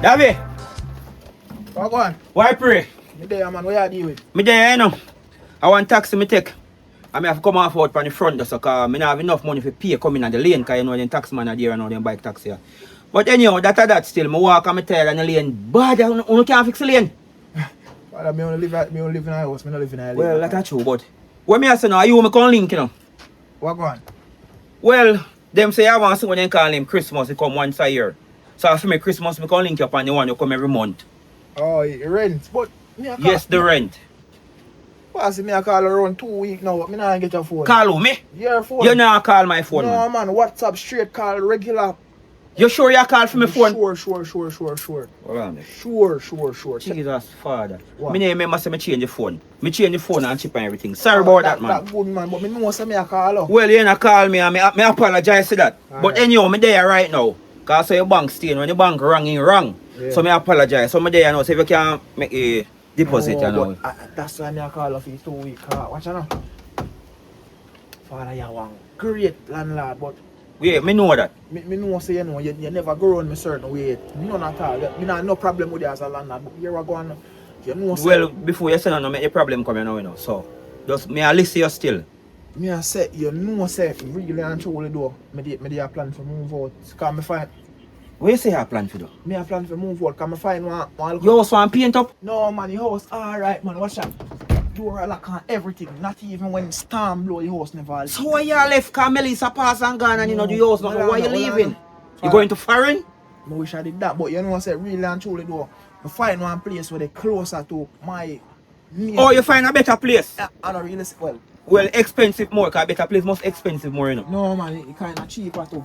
Davi, What go on? why pray? Me there, man. What you deal with? Me there, you know. I want taxi me take. I may have to come off out from the front just because I don't have enough money to pay coming at the lane because you know the taxi man are there and all them bike taxi. But anyhow, that still, I walk and I tired on the lane. Bad, you can't fix the lane. Well, me only live in a house. Me not live in a lane. Well, that's true, but what me I say now, you me come link, you know. What go on? Well, them say I want someone they call him Christmas, he come once a year. So for me Christmas, me can link you up on the one you come every month. Oh, rent. But me a call. Yes, the rent. Well, see me I call around 2 weeks now. Me not get your phone. Call who, me? Your phone. You not call my phone, no, man. man. WhatsApp straight call regular. You sure you call for my phone? Sure. Hold on, me. Sure. Jesus, Father. What? Me name remember say me change the phone. Me change the phone and chip and everything. Sorry about that, man. That good, man. But me know say me a call up. Well, you not call me and me apologize for that. All but right. anyhow, me there right now. Because so your bank stain, when the bank wrong, it wrong. Yeah. So me apologize. So me there now. So if you can make a deposit, you know. But, that's why me a call up for 2 weeks. Watch out now. Father, you want great landlord, but Yeah, me know that. me know say you know you never go around me certain way. None at all. Me not no problem with you as a landlord. But here we go on. You know say, Well, before you say no, make a problem come now, you know. So just me I listen you still. me a say you know say really and truly though. Me dey a plan for move out. Cause me find What you say you plan for do? me a plan for move out. Cause me find one You also want paint up? no man, the house alright man. Watch that. Door lock and everything. Not even when storm blow the house never. So why you left Melissa pass and gone and you know the house now? Why you leaving? You Fine. going to foreign? I wish I did that, but you know what I said, really and truly though, I find one place where they closer to my name. Oh, you find a better place? I don't really Well, expensive more, because better place must expensive more, you know. no man, it kinda cheaper too.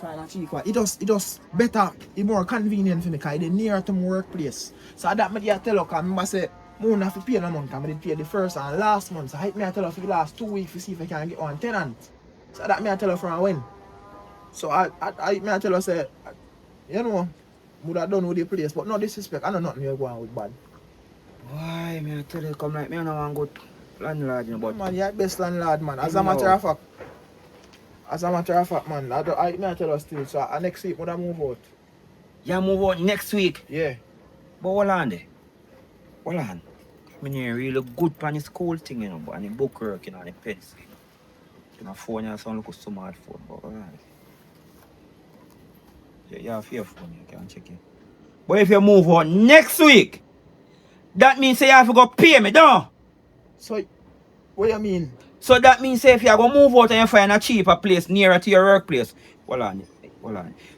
Kinda cheaper. It just better, it more convenient for me because it's near to my workplace. So that me I tell you, because I say, I don't have to pay no month, because I did pay the first and last month. So I tell you for the last 2 weeks to see if I can get one tenant. So that me I tell you from when. So I tell you say, you know, would have done with the place, but no disrespect. I know nothing you're going with bad. Why, me I tell you, come like me, I don't want good landlord, you know, but... Man, you're the best landlord, man. As a matter of fact, man, I tell you still, so next week, would I move out? You move out next week? Yeah. But hold on there. Hold on. I mean, really good on the school thing, you know, but and the book work, you know, and the pencil, you know. You know, phone, you sound like a smartphone, but hold on. Yeah, you have your phone, you can check it. But if you move on next week, that means you have to go pay me, don't? So, what do you mean? So that means if you go move out and you find a cheaper place nearer to your workplace. Hold on.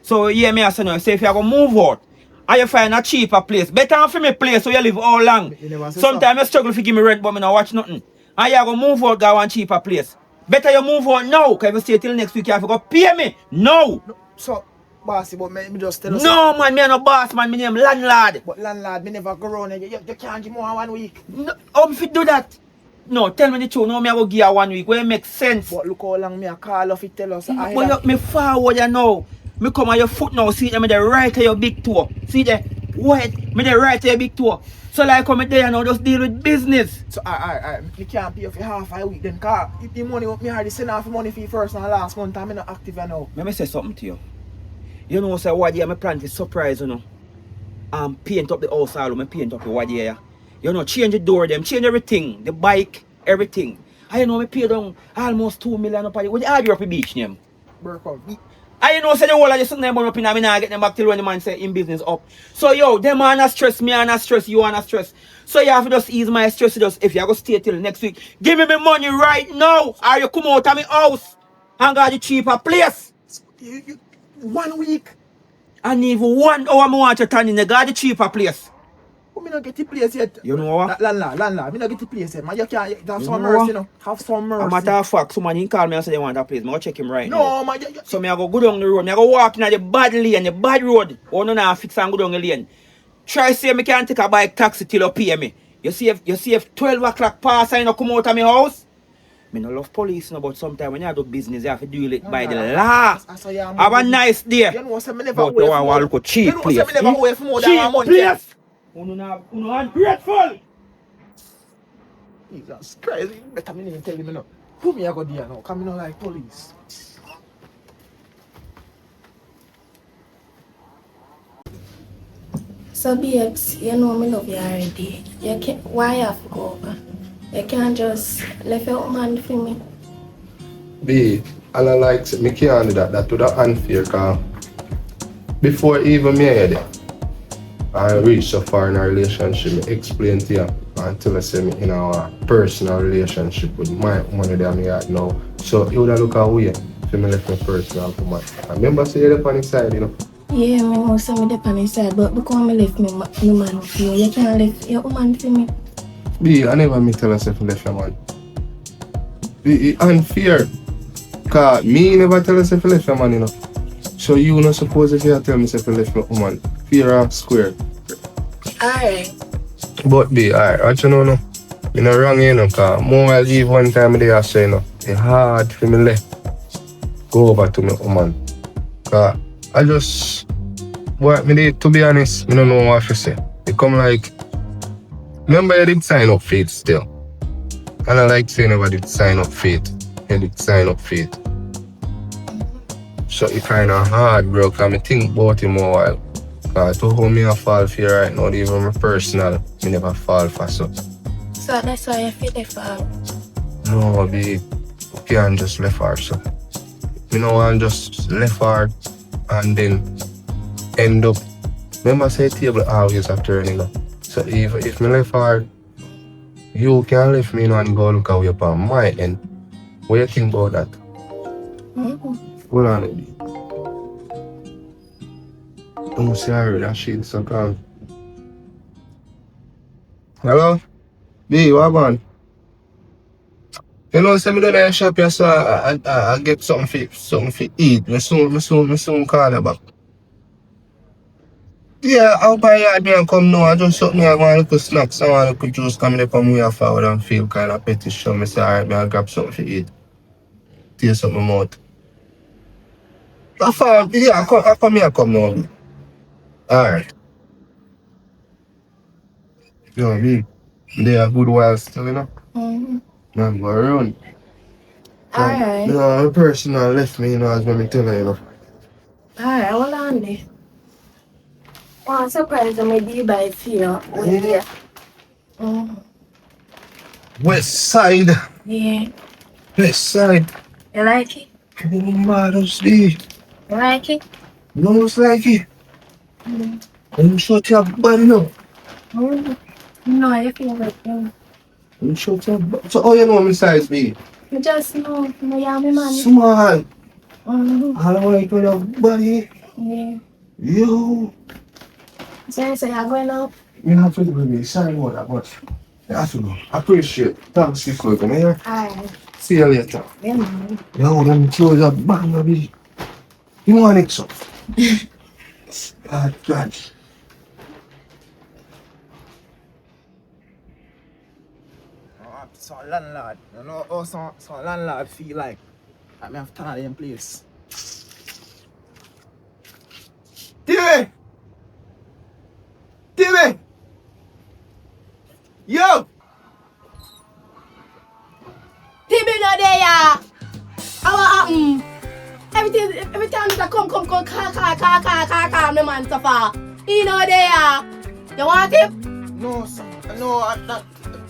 So yeah, me I say no, say if you go move out and you find a cheaper place, better for me place where you live all long. Sometimes you struggle to give me rent, but me not watch nothing. And you go move out, go one cheaper place. Better you move out now, because if you stay till next week, you have to go pay me. No. So, bossy, but me just tell you. No, man, me no boss, man, me name landlord. But landlord, me never go around and you can't give more 1 week. No, how if you do that? No, tell me the truth. No, me I go give you 1 week. Where it makes sense. But look how long me a call off it tell us. Well, me forward you know. Me come on your foot now. See them, me the right to your big toe. See there? Wait, me the right to your big toe. So like come there now, just deal with business. So alright, me can't pay for half a week then, cause if the money, me already send off the money for the first and last month and me not active now. Let me say something to you. You know, say what year me plan to surprise you know. Paint up the house all, me paint up the what year. You know, change the door them, change everything, the bike, everything. I know me pay down almost 2 million up on it. What the argue up the beach name? Burkout. I know say the whole of the something up in me now get them back till when the man say in business up. So yo, them are not stress, me are not stress, you are not stress. So you have to just ease my stress just if you go stay till next week. Give me my money right now or you come out of my house and got the cheaper place. You 1 week. And even 1 hour I want to turn in the got the cheaper place. But me not get the place yet. You know what? Landlord, me not get the place yet. Man, you can't have some mercy, you know. Have some mercy. A matter of fact, somebody call me and say they want that place. I go check him right now. No, man. So me I go down the road. Me I go walk in the bad lane, the bad road. Oh no, now fix and go down the lane. Try say me can't take a bike taxi till you pay me. You see if 12 o'clock pass and you come out of my house. Me no love police no, but sometimes when you do business you have to do it by the law. Have a nice day. You know, say me never But you want to look cheap place. You know, say me never wait for more than Cheap 1 month. place. Uno ungrateful. Jesus Christ, you better me tell me no. Who me I go there now? Come in like police. So babes, you know me love you already. You can't, why you have to go over? You can't just leave your woman for me. B, and I like me can't do that. That would have unfair cause before even me here, I reach so far in a relationship, me explain to you until I say me in a personal relationship with my money that me at now. So you would have look away for me left my personal woman. I remember say you're on the side, you know. Yeah, me know some of the on his side, but because me left me man for you, you can't leave your woman for me. B, I never me tell myself left your man. B, it unfair. Cause me never tell myself left your man, you know. So you not supposed if you tell me if you left my woman. Fair and square. Alright. But B, alright, what you know no? Me not wrong you know, cause more I leave one time they are saying no. It's hard for me left. Go over to my woman. Cause I just what me did, to be honest, me don't know what to say. It come like remember you did sign up for it still. And I like saying never did sign up for it. You did sign up for it. So it kinda hard, bro, cause I think about him a while. Cause to how me a fall for you right now, even my personal, me never fall for so. So that's why you feel left her. No, be you can't just left her so. You know I just left her and then end up. Remember say table always a turn, you know. So if me left her, you can leave me and go look away upon my end. What do you think about that? Hold on, lady. Don't say I heard that shit, so calm. Hello? B, what on? You know, say me do that shop here, so I get something for eat. Me soon call you back. Yeah, I'll buy yard me and come now. I just something I want a little snacks. I want a little juice coming up on me forward and feel kind of petty. So me say, alright, I'll grab something for eat. Taste up my mouth. I come here, come now. Alright. Yo, B, they are good while still, you know? I'm going around. Alright. You know, a person left me, you know, as me tell her, you know. Alright, hold on there. One surprise me did by fear. Yeah. West side. Yeah. West side. You like it? Oh, Mother's Day. You like it? No, it's like it. I'm shut your body now. No, I feel like you. I'm shut your body. So, how you know my size, B? You just know, I am a man. Small. I don't like your body. Yeah. Yo. So you say you're going out? You have to give me. Sorry about that, but you have to go. I appreciate it. Thanks for coming here. Alright. See you later. Yeah, man. Yo, let me close up. Bang, baby. You want it, so? God. So landlord, you know how some landlord feel like I may have to turn in place. TV! Yo! TV not there, yeah. What happen? Every time that come, call, the man so far. He not there. You want him? No, sir. No,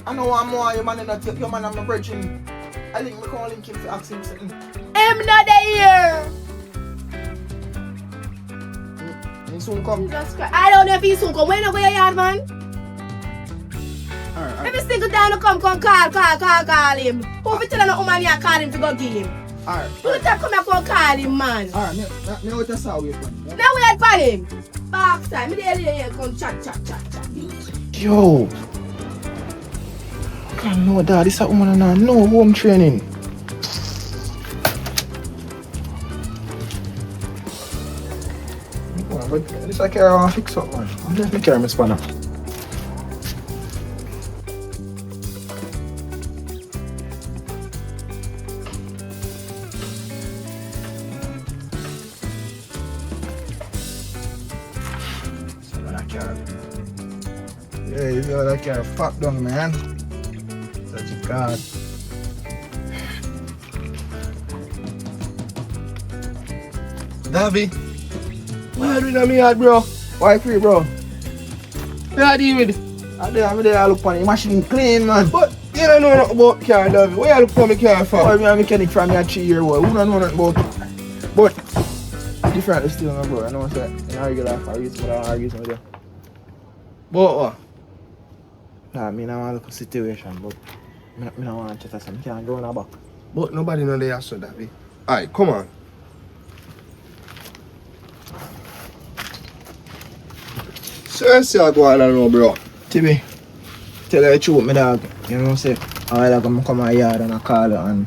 I know one more. Your man not your man. I'm not bridging. I think we call him to ask him something. Him not there. He soon come. Jesus Christ. I don't know if he soon come. When you go your yard, man? Alright. Every single time you come, call him. Who be telling the woman you call him to go get him? Alright. Who the time come here call him, man? Alright, me what you saw wait man. Now wait for him. Back time. Me there here come chat. Yo. I can't know that. This a woman and no home training. But this I care I fix up man. Let me carry my spanner. Yeah, you feel like you're fucked down, man. Such a god. Davi, what are you doing on me yard, bro? Why free, bro? Yeah, deal with it. I'm there, I look on the machine clean, man. But you don't know nothing about car, Davi. Where you look for my car from? Boy, me a mechanic from me a 3-year-old. Who don't know nothing about it? But, different still, no, bro. I know what I'm saying. In a regular life, I argue with you. But what? Nah, me not want to look at the situation, but me not want to chat some. Can't go on the back. But nobody know they are so Davi. Alright, come on. Seriously, I go on and know, bro. Tibi, tell you the truth, my dog. You know what I'm saying? I like to come out yard and I call her and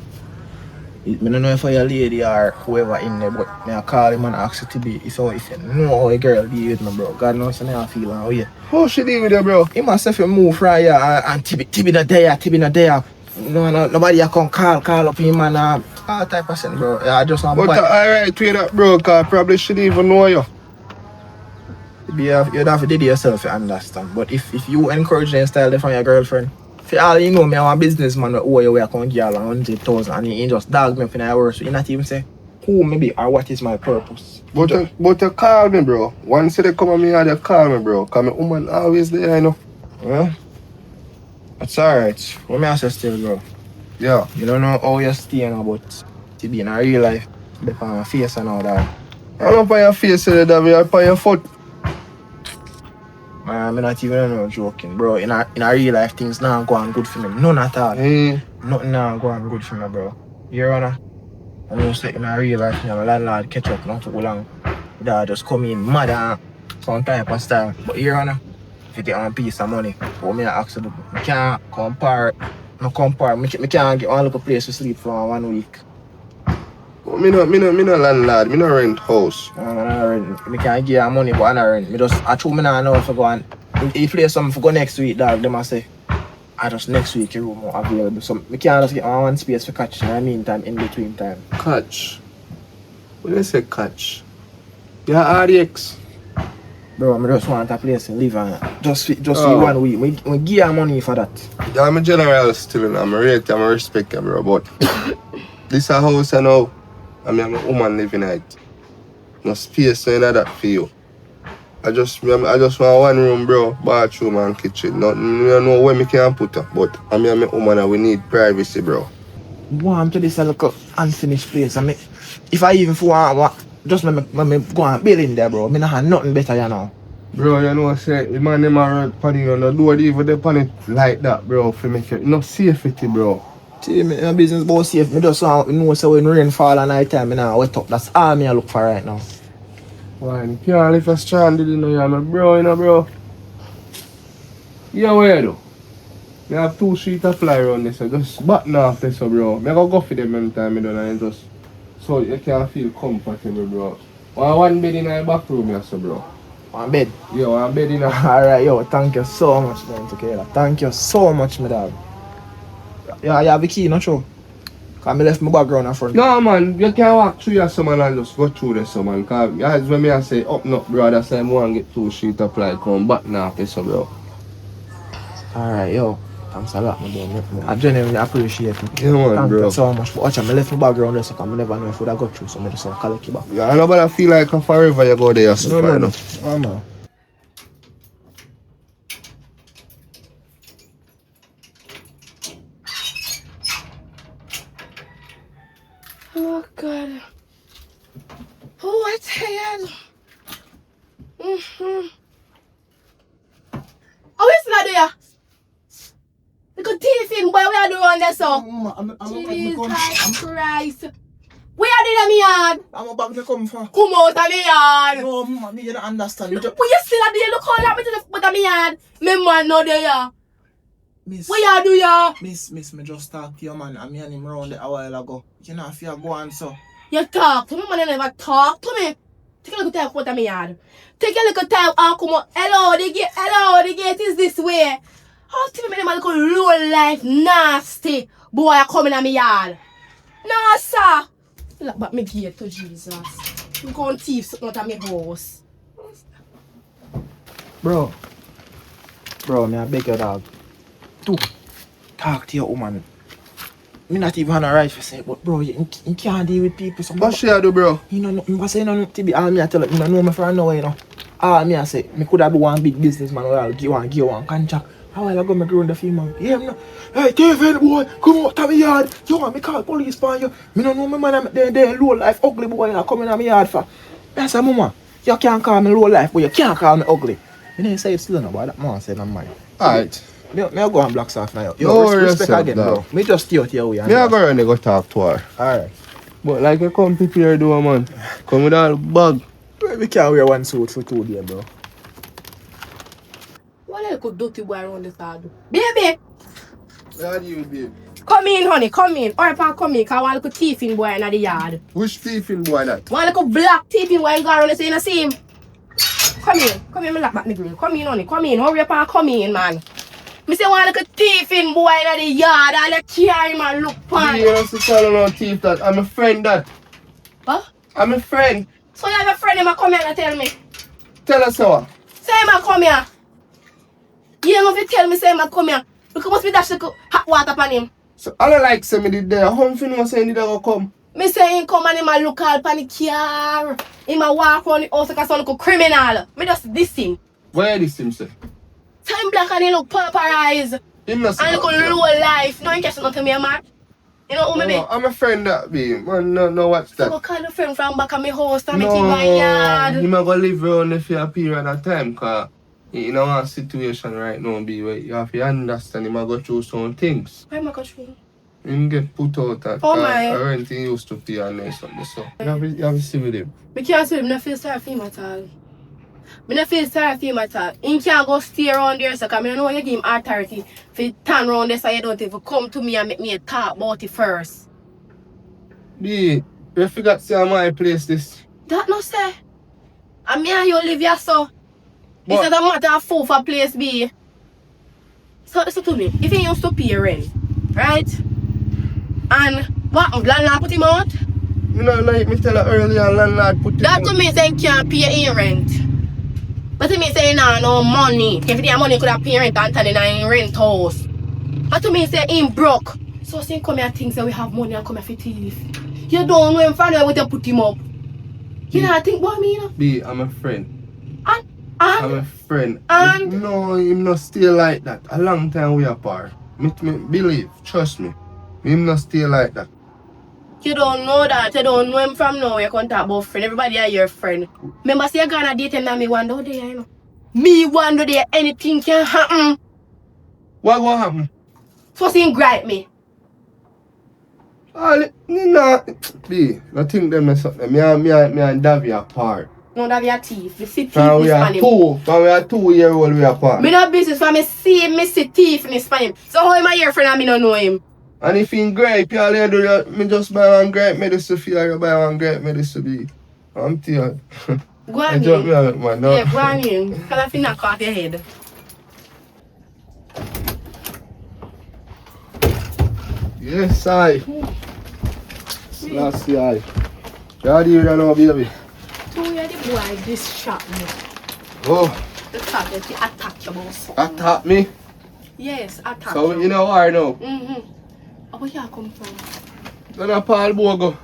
I don't know if I a lady or whoever in there, but I call him and ask you to be if you know how a girl deal with me, bro. God knows how I feel and how you. How she deal with you, bro? He must have move from here and Tibi not there. No, nobody can call up him and all type of thing, bro. I just want But alright with that, bro, cause probably she didn't even know you. you'd have to do it yourself, you understand. But if you encourage them style from your girlfriend, for all you know, me I'm a businessman that owe you where I can give you 100,000 and he just dog me up in the hour, so you not even say who maybe or what is my purpose. But you call me, bro. Once they come at me, they call me, bro. Cause my woman always there, you know. Well, that's alright. What me ask you still, bro? Yeah. You don't know how you're staying about to be in a real life, depend on your face and all that. I'm not on your face, Davi, I'm on your foot. I'm not even joking, bro. In a real life, things not going good for me. None at all. Nothing not going good for me, bro. Your Honor, I know say in a real life, my landlord catch up not too long. That just come in mad and some type of style. But Your Honor, if you take on a piece of money, what me ask you, I can't compare. I can't get one little place to sleep for 1 week. Me no landlord, me no rent house. I can't give you money, but I don't rent. I told me now if I go and if play something for go next week, dog, them I say, I just next week your room more available. So I can't just get one space for catch in the meantime, in between time. Catch? When you say catch? Yeah, RDX. Bro, I just want a place to live and just 1 week. We give you money for that. Yeah, I'm a general still, and I'm a rate, I'm a respect you, bro, but this a house I know. I mean, I'm a woman living in it. No space in that for you. I just want 1 room, bro, bathroom and kitchen. Nothing, I don't know where me can put her, but I mean, I'm a woman and we need privacy, bro. Want to this a little unfinished place. I mean, if I even want just me go and build in there, bro. I have nothing better, you know. Bro, you know what I say? The man them are panning on the door, even they pan it like that, bro, for make it no safety, bro. See, my business about safe. I just want to know so when rain fall at night time, I wet up. That's all me I look for right now. Why? You can't live a stranded, you know, you're my bro, you know, bro. Yeah, where though? You have 2 sheets of fly around this, so just button off this, so, bro. I go for them every time I done and just so you can feel comfortable, bro. One bed in the back room, yes, so, bro. One bed? Yeah, one bed in a... Alright, yo, thank you so much, man, Kayla. Thank you so much, my dog. Yeah, you have the key, not true? Because I left my background in front. No, man, you can walk through your summer and just go through the summer. Because as when I say up, no, bro, that's why I want to get 2 sheets of fly, come back now, this, so, bro. Alright, yo. Thanks a lot, my dog. I genuinely appreciate it. Yeah, man, thank bro. You so much. But watch, I left my background there, so I never know if I would have got through, so I just collect you back. Yeah, I know, but I feel like forever you go there, so no. Oh, no. Oh, God. Oh, I'm tired. Oh, it's not there. Look at thief in, boy. We are doing this, so. Jesus Christ. We are doing the yard. I'm about to come for. Come out of the yard. No, Mama, me don't understand. Look, you still are there. Look how that me to the foot of the yard. Me man no there. Miss, what you do ya? Miss, me just talk to your man. I mean him round a while ago. You know if you go on so. You talk to me, man. You never talk to me. Take a look at what I'm yard. Take a look at time. Come on. Hello, the gate is this way. How to me, man, look low life nasty. Boy, I coming at me yard. No, sir. Look back me gate to Jesus. You go and thief something out of my house. Bro, me I beg your dog. To talk to your woman. Me not even on the right for say, but bro, you can't deal with people. So what should I do, bro? You know, I say no to be all me I tell you, you know me for now, you know. Me I say, me could have been one big businessman or I'll give one contract. How will I go make run the film? Yeah, me no. Hey, Kevin, boy, come out to my yard. You want me call police for you? Me no know my man there low life ugly boy and coming to my yard for. I say, Mama, you can't call me low life, but you can't call me ugly. You didn't say it still no, but that man said I'm mine. Alright. Me go and block off now. No, Respect yourself, again, dog. bro. Me just stay out your way. Me I go run and go talk to her. Alright. But like you come prepare do man. Come with all bag. We can't wear one suit for 2 days, bro. What a good dirty boy around this hard. Baby, Where are you, babe? come in, honey, come in. Or come in, cause I want a little thieving boy in the yard. Which thieving boy that? One little black thieving boy you go around and say, you see him? Come in, me lock back my grill. Come in, honey, come in. Hurry up and come in, man. Me say one little thieving boy in the yard, and they carry him and look for You have to tell no thief that. I'm a friend that. Huh? I'm a friend. So you have a friend him come here and tell me? Tell us so. Say him come here. You ain't gonna tell me say him come here. Because must be dash little hot water upon him. So all I like say me did there. How you know say he did go come? Me say him come and him a look all upon the car. Him a walk around the house like a some little criminal. Me just diss him. Where this him say? Time black and he look purple Him not say and look that, low life. No interest nothing me, man. You know who me be? no, I'm a friend that be. Man, no watch So that. go call a friend from back of my house and me No, keep my yard. him a go live around if you a period of time, cause you know a situation right now be where you have to understand him a go through some things. Why am I going? Him get put out at Oh my. rent he used to pay and then something so. You have to see with him. Me can't say me not feel sorry for him at all. Me not feel sorry for him at all. He can't go stay around there so cause I know you give him authority to turn around there so you don't even come to me and make me talk about it first. B, you forgot to say my place this. That no say. And me and you live here so. But- It's not a matter of food for place B. So listen to me. If he used to pay rent, right? And what landlord put him out? You know like me tell her earlier landlord put it That out. to me say he can't pay his rent. But to me say he nah no money. If he had money he could have paid rent and turn in a rent house. But to me say he broke. So say come here and think say we have money and come here for thief. You don't know him from where you put him up. You know think about me, you know? B, I'm a friend. I'm And a friend. And- No, him not stay like that. A long time we apart. Me believe, trust me. Him not stay like that. you don't know that. You don't know him from now. You can't talk about friend. Everybody are your friend. Remember say you're gonna date him and me one day, you know? Me one day anything can happen. What will happen? So he gripe me. No, B, I think them is something. Me and Davi apart. No, that be a thief. Me see thief When in we are him. when we are 2-year-old we apart. Me no business for me see him, me see thief in his him. So how am I your friend and me don't know him? And if he grape, all you do, me just buy one grape medicine for you, you buy one grape medicine B. I'm tired. Go I on jump me in. out, man. No. Yeah, go on in. Cause I feel knock off your head. Yes, I. Last year. You do that now, baby. So you're the boy this shot me. Oh, The top that you attack your boss. attack me. Yes, attack So you. you know where now? Where you come from? Then a Paul Bogo.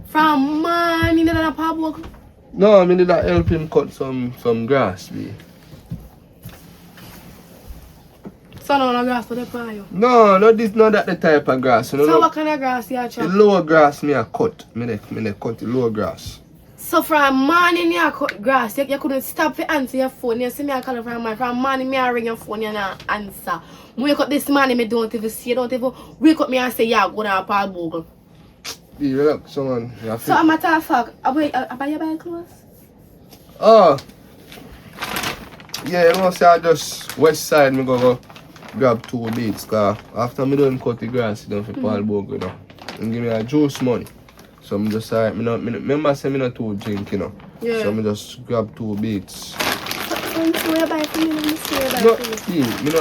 From man, you know that pub. No, I mean that help him cut some grass, B. So no grass for the pie. No, not this, not that the type of grass. You know, So what kind of grass you the chop? lower grass me a cut. Me cut the lower grass. So from morning you cut grass, you couldn't stop to answer your phone. You see me I call from man. From morning me I ring your phone you not answer. Wake up this morning me don't even see you, don't even wake up me and say yeah go down Paul Bogle. B, relax, someone. You have So to- a matter of fact, I buy your buy clothes? Oh. Yeah, you know, say I just west side me go grab 2 beats, cause after me done cut the grass down for Paul Bogo, you know. And give me a juice money. So I'm just alright, remember say me not too drink, you know. Yeah. So me just grab 2 beats. So you buy for me, let me see you buy No, for me. see, me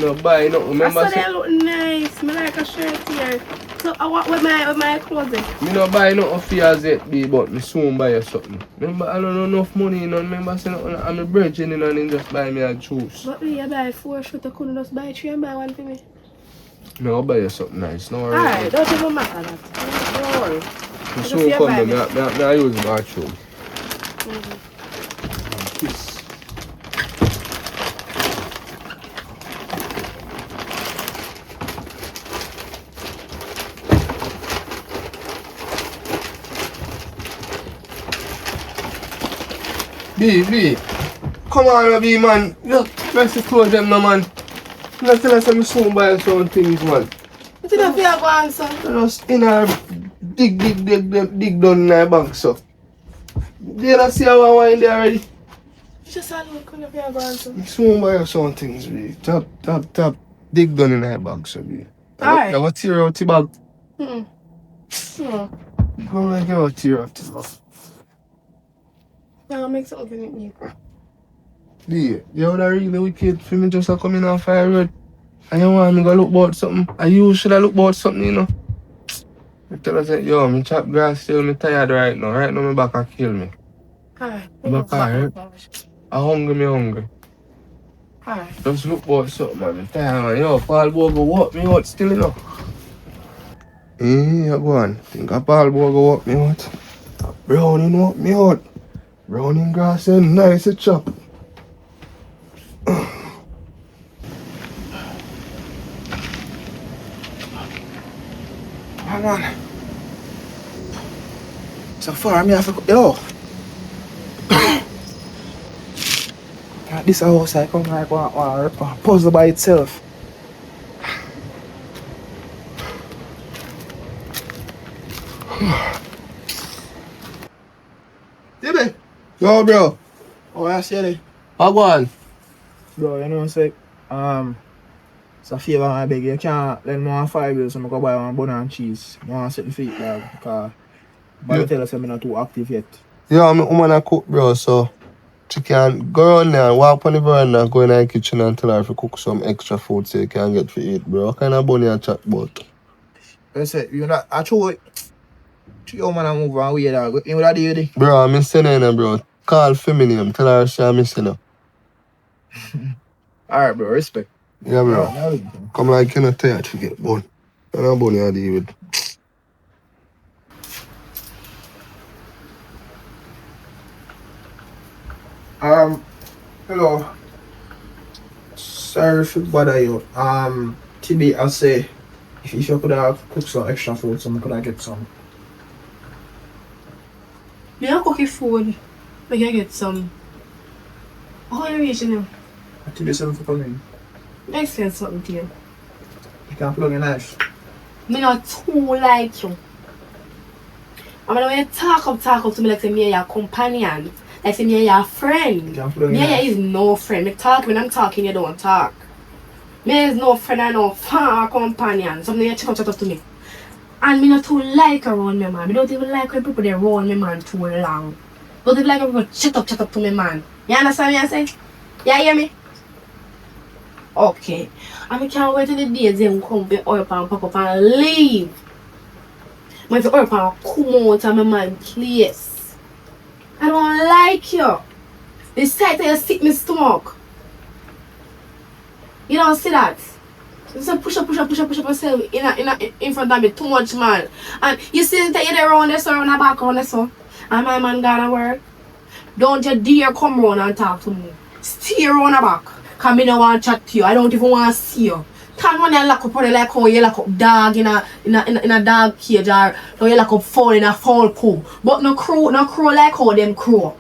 not buy, no. I Remember saw say, they look nice. Me like a shirt here. So I want with my clothes. me not buy nothing for yours yet, B, but me soon buy you something. Remember, I don't know enough money, you know. Remember say nothing, I'm a virgin, you know, and then just buy me a juice. But me, I buy 4 shirts. I couldn't just buy 3 and buy 1 for me. Me I'll buy you something nice, no worry. Alright, don't even matter that. Don't worry. Me Just soon you come, buy me me. I use the bathroom. B. Come on, B, man. Look, let's close them, no, man. Let's tell us I'm soon buy some things, man. What did you feel going, son? Just in our dig down in our bank, so. Do you not see how I want there already? Just a look on the feel going, son. Soon buy some things, B. Tap. Dig down in our bank, so, B. Alright. You want to tear out the bag? No. Come on, you want to tear out the bag. I'll make something with me. B, you would have really wicked for me just to come in on fire road. And you want me to look about something. And you should have looked about something, you know. I tell us that, yo, me chop grass still, me tired right now. Right now, my back can kill me. Alright. Back right? I'm hungry. Alright. Just look about something, man. I'm tired, man. Yo, Paul Bogo walk me out still, you know. Yeah, go on. Think of Paul Bogo walk me out. Browning walk me out. Browning grass and nice to chop. Hang on. So far, me have to yo. This house I come like a puzzle by itself. Davi. Yo, bro. Oh, I see it. How go on? Bro, you know what I'm saying? It's a favor I beg you. You can't let me want 5 bills so I go buy one bun and cheese. I want to set my feet, dog. Because I tell us I'm not too active yet. Yeah, I'm a woman I cook, bro, so she can go around there and walk on the veranda and go in the kitchen and tell her to cook some extra food so you can get to eat, bro. What kind of bun you chat about? I said, you know, I show it. Your man I move on way, dog. You know what I do? Bro, I'm missing her, bro. Call feminine. Tell her I'm missing her. Alright, bro, respect. Yeah, bro. Come like you not tired to get bun. I don't bun you deal with. Hello. Sorry for bother you. TB, I'll say, if you could have cooked some extra food, so I could have get some. Me not cooking food. I can get some. How are you reaching him? TB, something for coming. Explain something to you. You can plug your knife. Me not too like you. I mean, when you talk up to me like say me your companion, like say me your friend. Me is no friend. Me talk when I'm talking, you don't talk. Me is no friend and no far companion. Something you chat up to me. And me not too like around me, man. Me don't even like when people they around me, man, too long. Don't even like when people chat up to me, man. You understand me I say? You hear me? Okay. And I can't wait till the days them come to up and pop up and leave. I have to up and come out of my man place. I don't like you. The sight of you sick me stomach. You don't see that? You say push up yourself in front of me too much, man. And you see that you're around this or on the back on this one. And my man gonna work. Don't you dare come round and talk to me. Stay around the back. Cause me no want to chat to you. I don't even want to see you. Can't when you lock up on like how you lock up dog in a dog cage or how you lock up fowl in a fowl coop. But no crow like how them crow.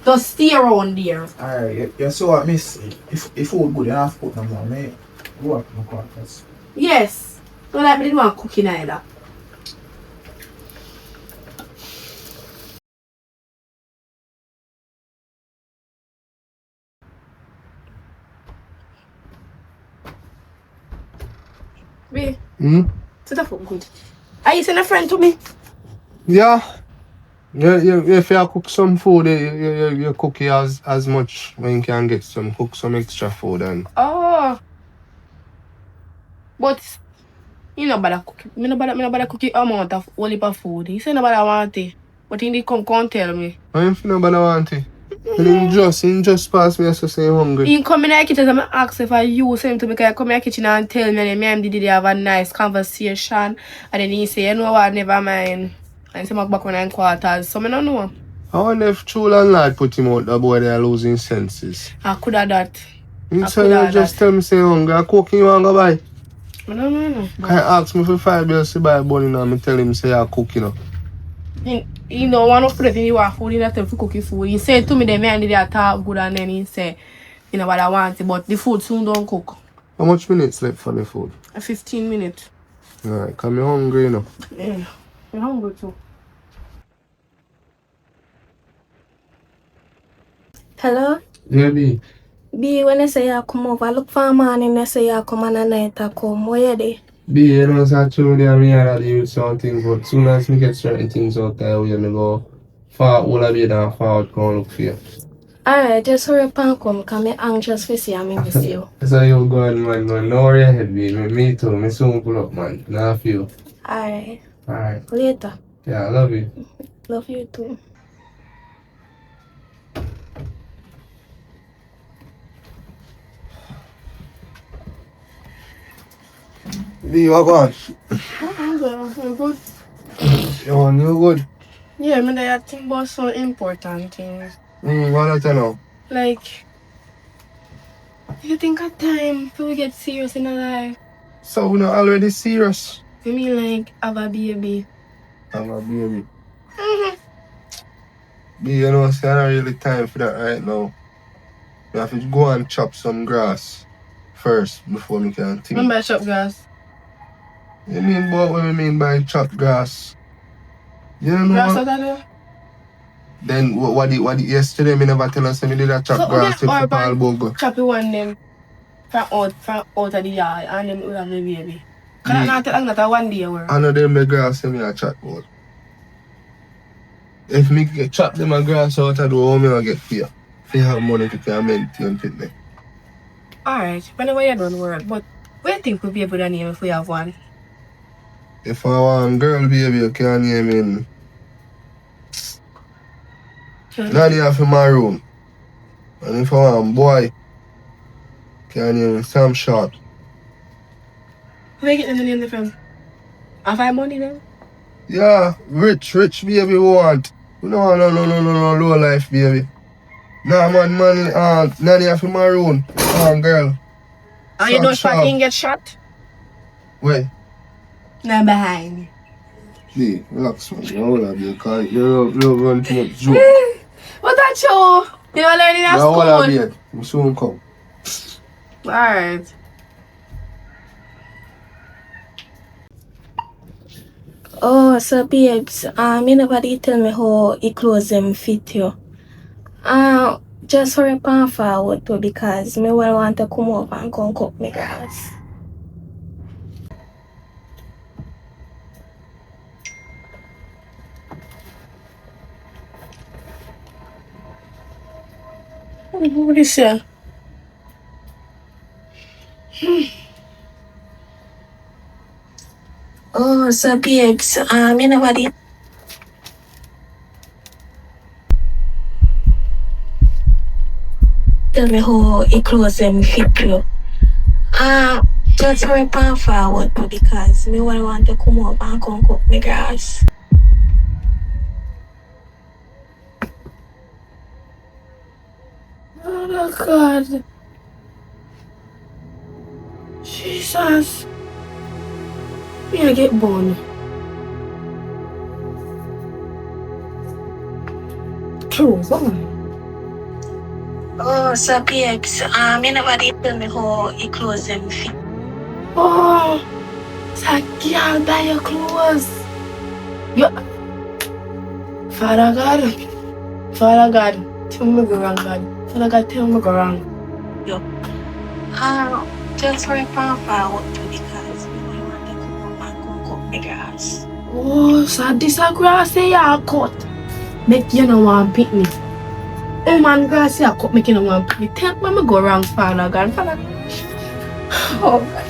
Just stay around there. Alright, you saw what miss. If food good, you have to put them on me. Go up my quarters. Yes. Don't like me didn't want cooking either. Me? So that food good. Are you sending a friend to me? Yeah. If you cook some food, you cook it as much when you can get some. Cook some extra food and. Oh. But you know bother cook. Me no bother cook amount of whole heap of food. You say no bother want it. But he did come tell me. I ain't no bother want it. He just pass me as to say hungry. He come in the kitchen and ask if I use him to because I come in the kitchen and tell me and me and Didi have a nice conversation. And then he say, you know what, never mind. And say, I'm back when I'm quarters. So I don't know. I wonder if true landlord put him out, the boy they are losing senses. I could have that. So you just tell me say hungry, I cook you want to buy? No. Can you ask me for 5 bills to buy a bun and I tell him say I cook, you know? You know, one of the things you want food, you have to cook your food. He said to me, the man did talk good, and then he said, you know what I want, but the food soon don't cook. How much minutes left for the food? 15 minutes. Alright, come you hungry, you know. Yeah, I'm hungry too. Hello? Yeah, B. B, when I say I come over, look for a man and I say I come and a night I come. Where you there? B, you know, it's actually I'm here to deal with something, but soon as we get certain things out there, we're gonna go far all of you and forward come look for you. Alright, just hurry up and come, because I'm anxious to see you. I miss you. So you going, man, man. No worry ahead, B. Me too. Me soon pull up, man. Now feel. Alright. Alright. Later. Yeah, I love you. Love you too. B, what going? I'm good. I'm good. You good? Yeah, I think about some important things. What do you know? Like, you think of time till we get serious in our life? So we're not already serious? You mean like have a baby? Have a baby. B, you know, it's not really time for that right now. We have to go and chop some grass first before we can think. Remember chop grass? You mean what we mean by chop grass? You know Grass what? out there? Then what did yesterday me never tell us me did a chop So grass we with get Paul Bogo. chop you one them from out of the yard and then we have the baby. Can I not tell that one day work? I know them the grass me a chat about. If me get chop them a grass out of the home, me I get fear. If you have money to can maintain it me. Alright, whenever you don't work, but what do you think we'll be able to name if we have one? If I want girl baby, you can name him Nanny off in my room. And if I want boy, can name him Sam Short. Where you get them the name from? Have I money then? Yeah, rich baby we want. No, low life baby. Nah man, Nanny off in my room. Girl. And you know Shot can get shot? Wait. Nah, behind me. See, relax man. You all of you because you're going to make joke. What that show? You know learning at Now school? all of you, we soon come. Alright. Oh, so babes, me nobody tell me how he clothes them fit you. Just hurry up and forward too because me will want to come up and come cut me grass. What is it? Oh, so babes, me nobody tell me how he clothes them fit you. Just hurry up and forward too because me will want to come up and come cut me grass. Oh God. Jesus. Me I get born. True, something. Oh, so babes, me nobody tell me how he clothes them fit. Oh, so girl buy your clothes. Yo, Father God, tell me go wrong, God. Father God, tell me go wrong. Yo, just hurry up and forward too because me want to come up and come cut the grass. Oh, so this a grass they are cut. Make you no want pick me. Oh man, grass you cut make you no want pick me. Tell me go wrong, Father God. Father God. Oh God,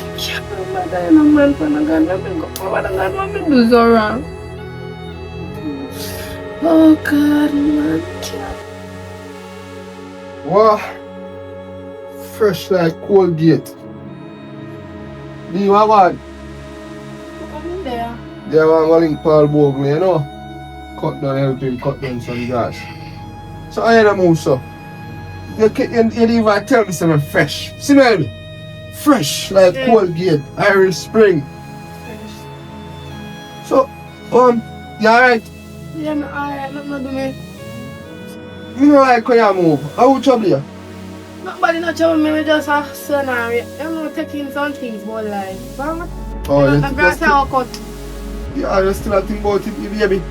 Father God, Father God, let me go. Father God, let me do so wrong. Oh God, man. Wow. Fresh like Colgate. Do you have one? Come in there. They want to link Paul Bogle, you know? Cut down, help him cut down some grass. So I had a move, so. You didn't even tell me something fresh. See me? Fresh like Colgate, Irish Spring. So, you alright? Yeah, me alright, nothing do me. You know like when you move. How trouble you? Nobody not trouble me, we just a scenario. I'm not taking some things about life. But Oh, the grass I cut. Yeah, you still think about it, baby.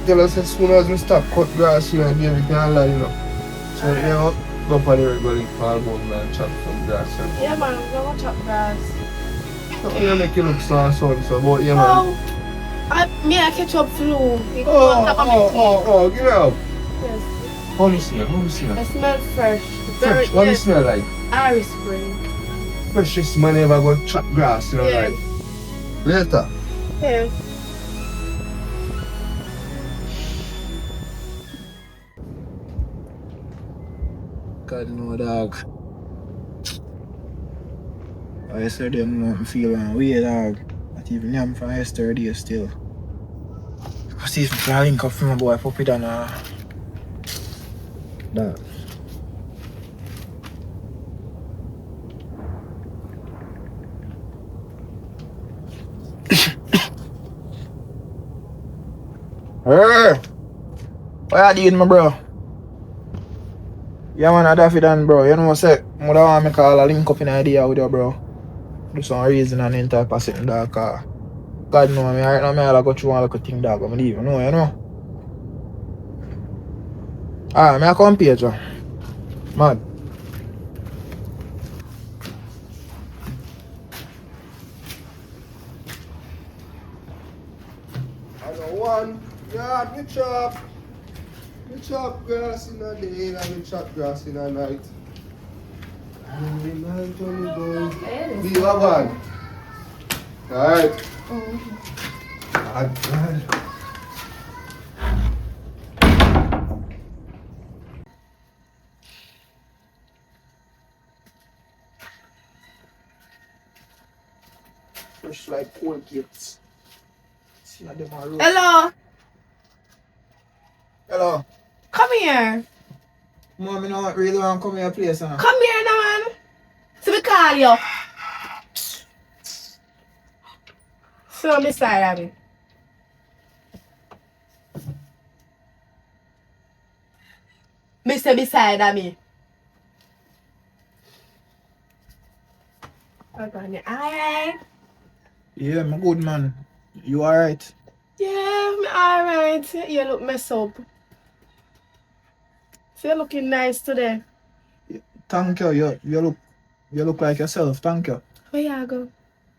Tell us as soon as we stop cut grass, you know, baby can lie, you know. So, you know, go up on the regular call about and chop some grass. Yeah, man, I'm gonna chop grass. You make you look so but yeah, man. Oh, I catch up flu. Give it up. Yes. How do you smell? How do you smell? I smell fresh. Fresh. What do you smell like? Iris spring. Freshest man ever go chop grass, you know, Yeah. like. Later. Yeah. God no dog. Yesterday I'm feeling weird dog. Not even I'm from yesterday still. I see if I link up from my boy Puppy Dan dog. Hey! What you doing, my bro? Yeah, man, Davi Dan, bro. You know what I say? I want to call a link up in idea with you, bro. Do some reason and then type of sitting dog car. God know me, right now, I'll go through one little thing, dog. I'm leaving, you know? Alright, I come here, Joe. Mad. I know one. Yeah, we chop. We chop grass in the day and we chop grass in the night. Only night, only day. We have one. Alright. God. Fresh like cold gifts. See how them are road. Hello. Hello. Come here. Mom, I don't really want to come here place, huh? Come here now, man. So we call you. So me side of me. Mr. beside of me. Alright. Yeah, I'm good, man. You alright? Yeah, me alright. You look messed up. So you're looking nice today. Thank you. You look like yourself. Thank you. Where you go?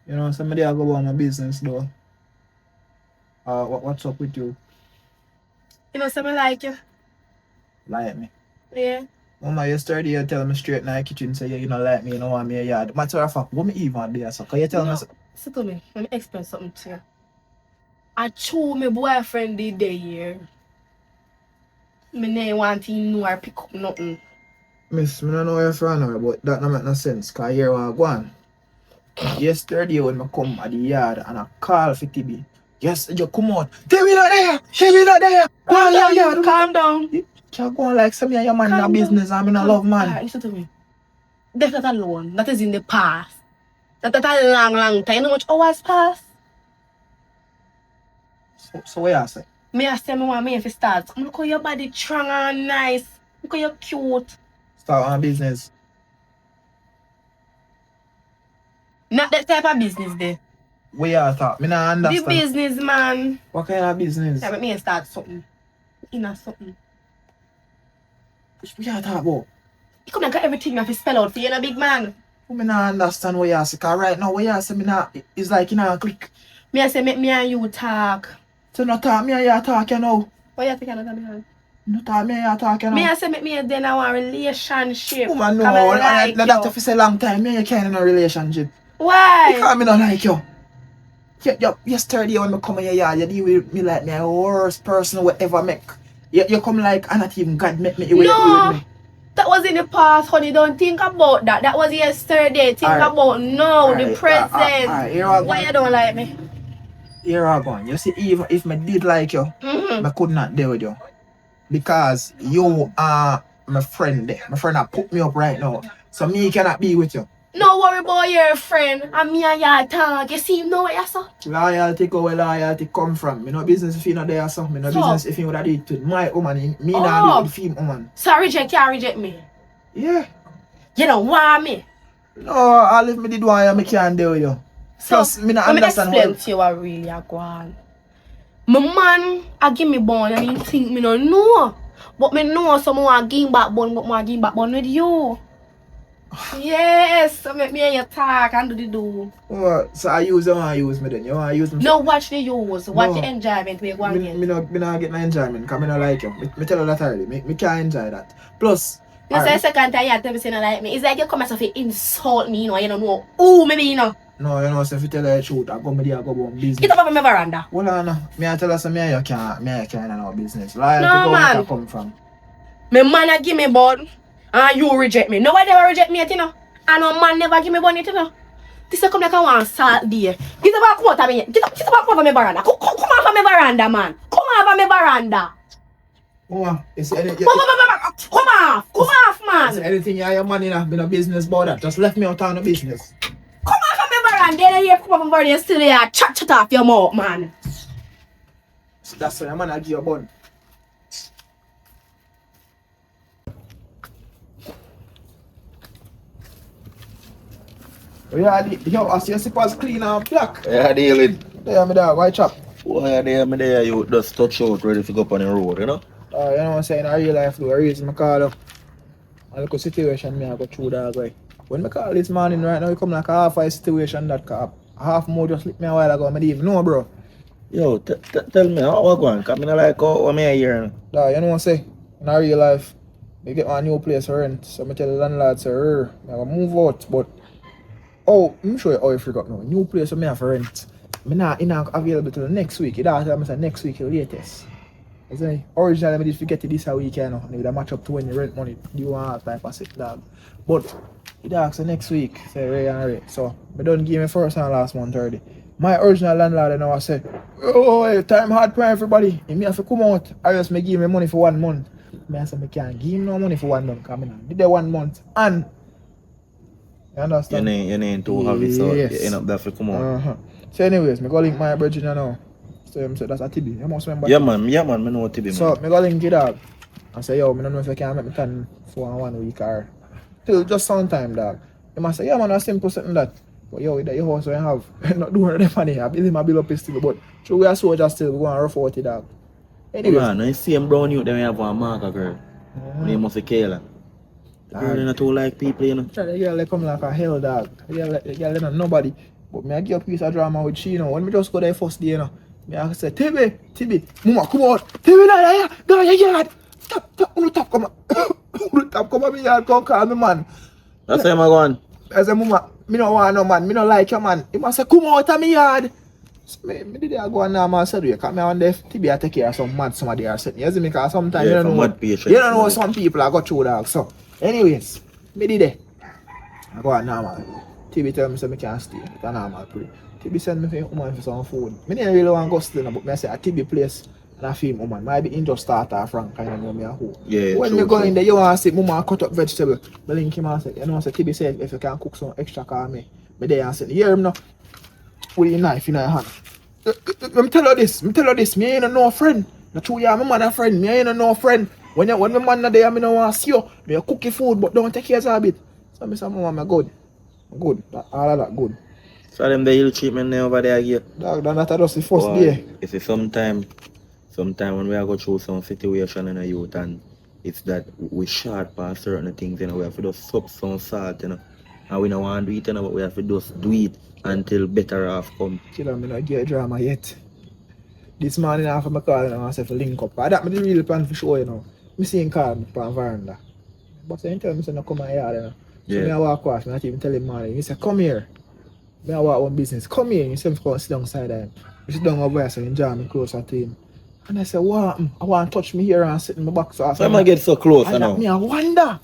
You know, somebody I go about my business though. What's up with you? You know something like you? Like me. Yeah. Mama, yesterday you tell me straight in the kitchen say you don't like me, you don't want me a yard. Matter of fact, what me even there, so can you tell me? So to me, let me explain something to you. I chose my boyfriend the day here. Me never want him know or pick up nothing. Miss, I don't know where you're from, but that don't make no sense, because here I go on. Yesterday when I come at the yard and I call for TB. Yes, you come out. Tell me not there! Tell me not there! Go on your yard! Calm down. You're going like some of your man in a Calm business down. and I'm in a love man. Alright, listen to me. That's not alone. That is in the past. That's a long, long time. You know how much hours passed? So what you say? Me I say me want me if you start. Look how your body strong and nice. Look how you're cute. Start on business. Not that type of business there. What you thought? Me not understand. The business, man. What kind of business? Yeah, but me start something. In a something. What you talk about? You come and got everything you have to spell out for you, a big man. Me not understand what you say, because right now what you say me not, it's like you know click. Me I say make me and you talk. So no talk, me and you talk you know. What you think I know? No talk, me and you talk you know. Me I say make me and then I want a relationship. Woman no, Come and like that if you say long time, me and you can't in a relationship. Why? Because me not like you. Yesterday when I come in your yard, you deal with me like the worst person who ever make. You come like, and not even God make me with me. That was in the past, honey. Don't think about that. That was yesterday. Think about now, the present. Why you don't like me? Here I go. You see, even if I did like you, I could not deal with you. Because you are my friend there. My friend that put me up right now. So me cannot be with you. No worry about your friend. And me and your talk. You see, you know what you saw? Loyalty go where loyalty come from. Me no business if you not there, so me no So? business if you would have did to my woman. Me Oh. not do with the female woman. So reject, can't reject me. Yeah. You don't want me. No, all if me did one, I can't deal with you. So, Plus, me not let me understand explain how. to you what really I go on. My man, I give me bone and he think me no know. But me know someone want give back bone, but want give back bone with you. Yes, so make me and you talk and do the do. Oh, so I use you want to use me then? You want to use me? No, watch the use. Watch No. the enjoyment we go on Me here. not get no enjoyment because I not like you. Me tell you that already. Me can't enjoy that. Plus, You say second time you tell me say you not like me. It's like you come as if you insult me, you know, you don't know. Ooh, maybe you know. no, you know, so if you tell her the truth, I go me there, I go on business. Get up off my veranda. Hold on, no. Me I tell her some me and you can't no business. Loyalty No, go man. where it come from. My man a give me bone and you reject me. Nobody ever reject me yet, you know. And no man never give me bone yet, you know. This is come like I want salt there. Get up out of me. Get up off my veranda. Come off of my veranda, man. Come off of my veranda. Oh, you see anything, Come off, man. anything you have your money in, me no business about that. Just left me out on the business. Come off of my veranda. Then you come off my veranda still there. Chat off your mouth, man. So that's why your man I give you a bun. Yeah, yo, I see your slippers clean and black. Yeah, deal with. There, me dog, white chop. Why there, you just touch out ready to go up on the road, you know? You know what I'm saying? In real life, the reason I call up. A little situation me I go through that way. When I call this morning right now, it come like a half a situation that half more just slip me a while ago. I didn't even know, bro. Yo, tell me, how I going? Because I don't like how I'm here. Dog, you know what I'm saying? In real life, we get a new place to rent. So I tell the landlord, say, I'm going to move out, but I'm sure how you forgot now. New place I have to rent. I'm not available till next week. It tell me say next week the latest. Originally I did forget it this weekend, and it would match up to when you rent money due and all type of shit, dog. But it asks next week, say Ray and Ray. So I don't give me first and last month already. My original landlord I said, oh, time hard for everybody. And me have to come out. I just give me money for 1 month. I said I can't give him no money for 1 month coming on. Did the 1 month and you understand? Your name too heavy, so you end up there for come out. So anyways, I go link my bridging now. So I said that's a TB. You must remember. Yeah man, I know what to be, man. So I go link it up and say, yo, I don't know if I can make me turn for 1 week or till just sometime, dog. You must say, yeah man, a simple something that. But yo, that your house I have not doing the money. I build up his still, but so we are soldiers still, we go and rough out it, dog. Anyways. Man, I see him brown you, then we have one marker girl. Name must be Kayla. The girl not too like people, you know. The girl they come like a hell, dog. The girl they not nobody. But me I give a piece of drama with she, you know. When me just go there first day, you know. Me I say, Tibi, mama, come on. Tibi, go your yard. Top, come on. Come on, me yard, come call me, man. That's how I'm going. I say, mama, me no want no man, me no like your man. He must say, come out of me yard. So me did I go on now, man, said, come here on there, Tibi, I take care of some mad somebody are sitting. You see me, because sometimes you don't know. You don't know some people I got through, dog. So, anyways, me did it. I go on now, man. Tibi tell me say I can't stay. It's normal play. Tibi send me for woman for some food. I didn't really want to go still, but I say a Tibi place and a film woman. Maybe in just start off from kind of know me a who. Yeah, when me go in there, you want to say, mama cut up vegetable. But link him and say, you know, say Tibi say if you can cook some extra, call me. Me there and say, you hear him now? With your knife in your hand. I'm tell you this, me ain't no friend. Not true, yeah, my man a friend, me ain't no friend. When my man not there, me no want to see you. Me cook your food, but don't take care of it. So I say, mama, I'm good. Good, all of that good. So them the ill treatment there over there again. Dog, that's just the first day. You see, sometime when we go through some situation in a youth and it's that we short past certain things, you know, we have to just suck some salt, you know. And we don't want to do it, you know, but we have to just do it until better off come. Killer, me not get drama yet. This morning after my call, I said to link up. That me the real plan for sure, you know. Me see him call me from veranda. But he tell me to come my yard, you know. So me I walk past, me not even tell him man. He said, come here. Me I walk one business. Come here. He said, come sit down beside him. He sit down over there, so he draw me closer to him. And I said, what? I want to touch me here and sit in my back. So I Why get so close now? Me I wonder.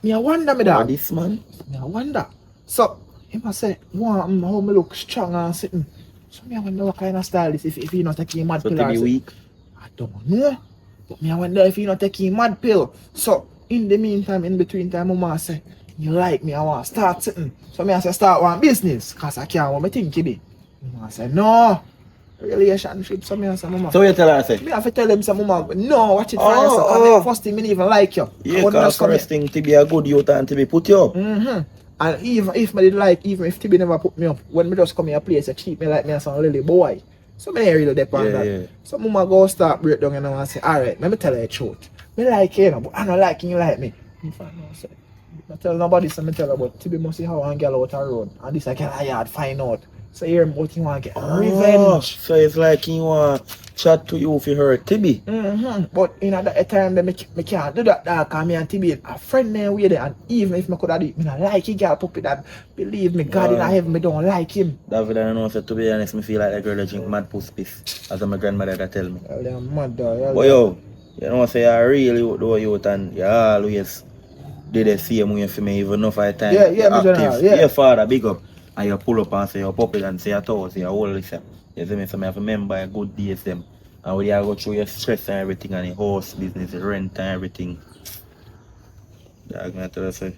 Me dog. This man? Me I wonder. So, him I say, how me look strong and sitting. So me I wonder what kind of style this if he not taking mad pill. So to be weak? I don't know. But me I wonder if he not taking mad pill. So, in the meantime, in between time, mama say, you like me, I want to start something. So me I say start one business, cause I can't want me think it be. I say no. Relationship, so me I say mama. So you tell her, say? Me have to tell them say mama, no, watch it for Oh, yourself. oh. And first thing me even like you. Yeah, cause first thing to be a good youth and to be put you up. And even if me did like, even if Tibi never put me up, when me just come here place, you treat me like me as a little boy. So me ain't really depend on that. Yeah. So mama go start break down and I say, alright, let me tell you the truth. Me like you, but I don't like you like me. If I know, say, I tell nobody, so me tell her, but Tibi must see how I get out the road. And this I get a yard find out. So here what you want to get revenge. So it's like you want chat to you for her Tibi. But in that time, me can't do that, cause me and Tibi a friend there with there. And even if me could have do it, me not like he girl puppy that. Believe me, God in heaven, me don't like him. Davi Dan, I know, so to be honest, me feel like a girl that drink mad puss piss. As my grandmother that tell me. Well, mad dog. But yo, you know say I really do youth and you always did the same way for me, even if I time Yeah, active. yeah. Your father big up and you pull up and say your puppy and say your toes, your whole listen. You see me, so I have to remember a good days them. And when you go through your stress and everything and the house business, the rent and everything. I'm gonna tell you say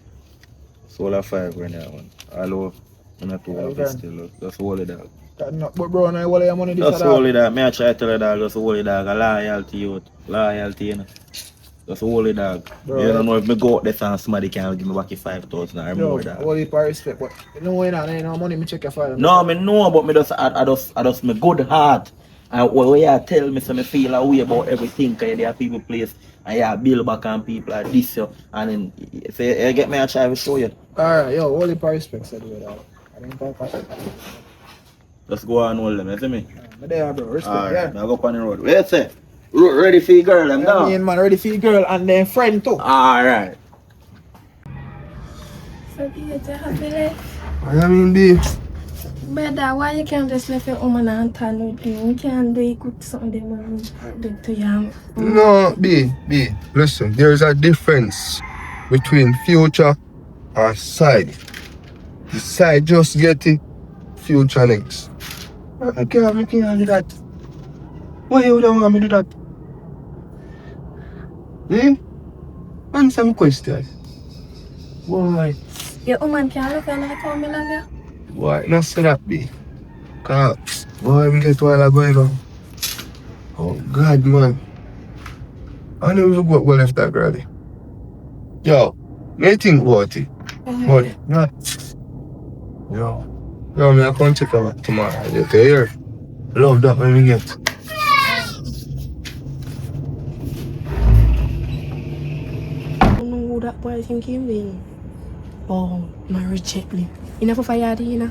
solar 5 right now one. Hello, I'm not too happy still. Just hold it down. But bro, now all your money this Just hold it down. Me I try to tell you dog, just hold it dog. A loyalty youth. Loyalty, you know. Just hold it dog. Bro, you don't know if me go out there and somebody can give me back 5,000 or more dog. All the respect, but you know when I no money, me check your file. No, me know, but me just my good heart. And what you tell me, so me feel a way about everything. Cause there are people place and you build back on people like this, yo. And then if you get me, I try to show you. Alright, yo, all the respect, said you dog. I didn't talk about it. Just go and hold them, you see me? Me there, bro. Respect, Alright, yeah. now go on the road. Wait, say. Ready for your girl, them down? Me and man ready for your girl and then friend too. Alright. So you to happy life. I mean, B. Brother, why you can't just leave your woman and turn with you? You can't do it good something man do to you. No, B. Listen, there is a difference between future and side. The side just get it, future next. I can't do that. Why you don't want me to do that? Eh? Answer my question. Why? Your woman can't look like how me love you. Why? Not say that, B. Cause, boy, me get while I go now. Oh, God, man. I never go well left that girl. Yo, me think about it. But, not. Yo, me I come check her tomorrow. You hear? Love that when we get. I don't know who that boy think him being. Oh, my reject me. You never fired, you know?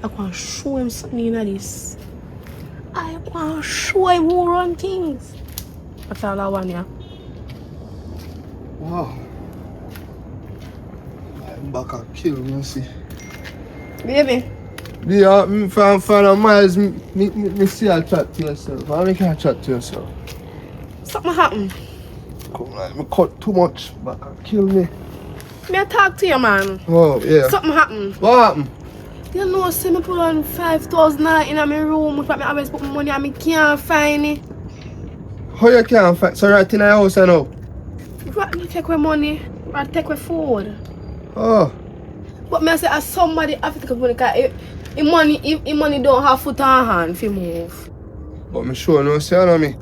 I want to show him something in this. I want to show him who run things. That's all I want, yeah. Wow. I'm back and kill me, see. Baby. Yeah, for miles, me see I chat to yourself. I can't chat to yourself. Something happened. Come like, me cut too much, back and kill me. May I talk to you, man? Oh, yeah. Something happened. What happened? You know, see me put on 5,000 in my room, but I always put my money and I can't find it. How you can't find? So right in the house I know. What you take away money? I take away food. Oh. But me I say, as somebody have to take money, because if money don't have foot and hand if you move. But me sure no say on me.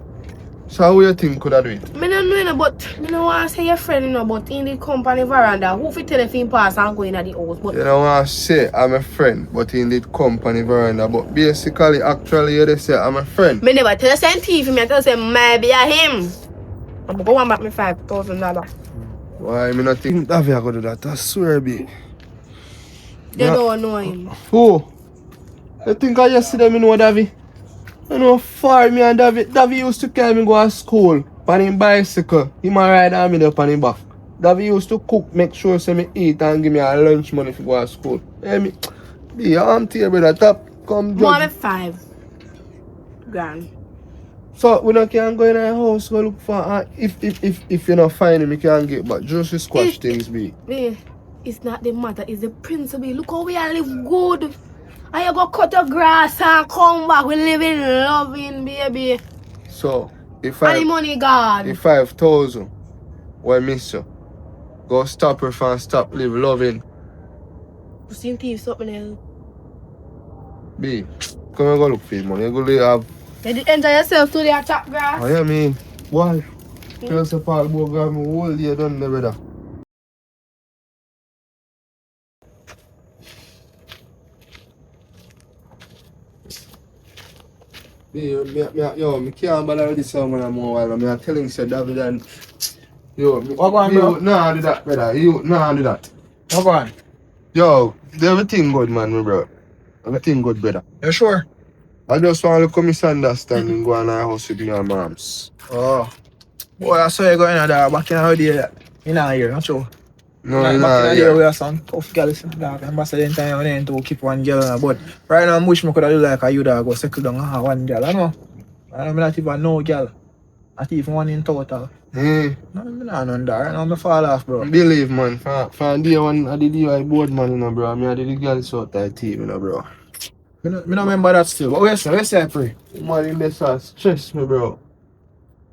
So how you think could I do it? I don't know, you know, but I don't want to say your friend, you know, but in the company veranda, who fit tell if he pass and go in at the house? But You don't want to say I'm a friend, but in the company veranda. But basically, actually, you just say I'm a friend. me never tell you same thief, me I tell you say maybe I him. I'm going back me $5,000. Why me not think Davi I go do that? I swear, be. They don't know him. Who? You think I yesterday me know Davi? You know far me and Davi. Davi used to carry me go to school on his bicycle. He might ride on me up on his back. Davi used to cook, make sure say me eat and give me a lunch money to go to school. Hey me, be arm to your brother top come More judge. than $5,000. So we don't can go in our house go look for if you not find him you can get but just to squash things be. It's not the matter, it's the principle. Look how we are live good. And you go cut the grass and come back. We live in loving, baby. So if And the money God. if 5,000 why miss you? Go stop her from stop live loving. Pussy thief something else. B, come and go look for him, man. You go to have. You enjoy yourself to the chop grass. Oh, yeah, mean. Why? First of all, boy, got me whole day done there, brother. Yo, I can't bother with this one man more while. I'm telling you, Davi Dan. Yo, What going, bro? Nah, do that, brother. You nah do that. What going? Yo, everything good, man, my bro. Everything good, brother. You sure? I just want to come misunderstanding go on our house with my moms. Oh. Boy, I saw you going there back in the day. You know here, not sure. No, Like, nah, back in the day, yeah. we have some tough girls. Dog. I'm about to say time when to keep one girl. But right now, I wish I could have do like a you dog go settle down and have one girl. I know. I'm not even no girl. Not even one in total. Hmm. No, I'm not none there. Right now, I fall off, bro. Believe, man. From day one, I did the UI board, man, you know, bro. I did the girls out that team, you know, bro. Me no remember that still. But where's I pray? Man, in this stress me, bro.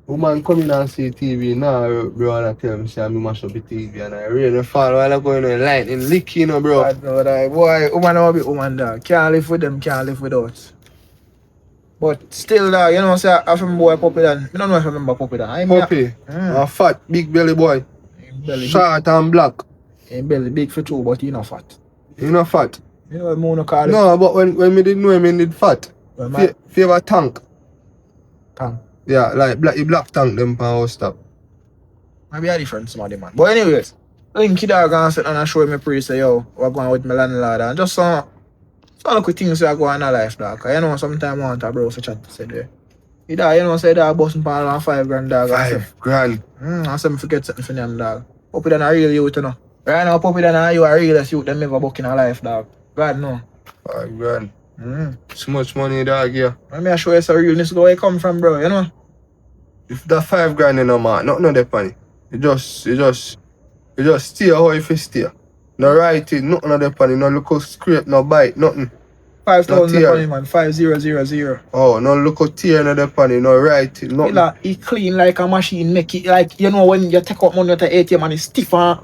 Woman come in and see TV now, bro, and I tell me, say, I mash up the TV, and I really fall while I go in the lightning lick, you know, bro. Bad, bro. Like, boy, woman will be woman, dog. Can't live with them, can't live without. But still, dog, you know, say, I from boy Puppy Dan. I don't know if I remember Puppy Dan. Puppy, a fat, big belly boy. Belly Short and black. big, belly big for two, but he not fat. You know fat? You know what Mono call it? No, but when me didn't know him, he did fat. Well, my Favor tank. tongue. Yeah, like black tank them power stop. Maybe a different somebody, man. But anyways, Linky dog gonna sit and show me praise, say, yo, we're going with my landlord. And just some quick things that go on in our life, dog. Cause you know, sometimes I want a bro to chat to say there. You know, say that busting pound on $5 dog. $5 grand. I said, forget something for them, dog. Puppy Dan a real youth, you know. Right now, Puppy Dan and you are realest youth them ever book in our life, dog. God, no. $5 grand. So much money, dog, yeah. Let me show you some realness where you come from, bro, you know? If that $5 grand, you know, man, nothing on the money. You just stay how you stay. No writing, nothing on the money, no look scrape, no bite, nothing. 5,000 money, man. 5000. Oh, no look tear on the money, no writing, nothing. He clean like a machine, make it like, you know, when you take out money at the ATM and it's stiff and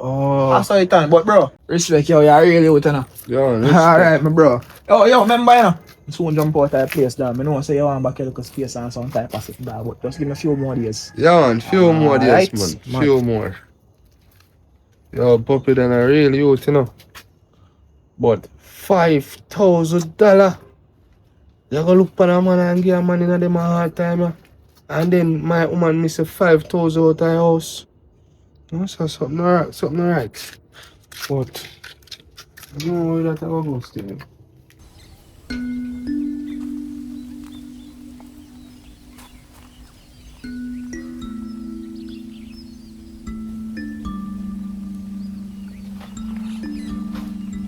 that's how it done. But bro, respect, yo, you're really with you know. Yo, respect. Alright, my bro. Yo, remember, you know, soon jump out of that place, dog. I know say you want back a little space and some type of stuff, dog, but just give me a few more days. Yeah, man, few more days, Alright, man. Few more. Yo, Puppy Dan a real youth, you know. But $5,000. You go look for a man and give a man in them a hard time, yeah. And then my woman miss a 5,000 out of the house. You know, so something right. But I don't know where that I go still.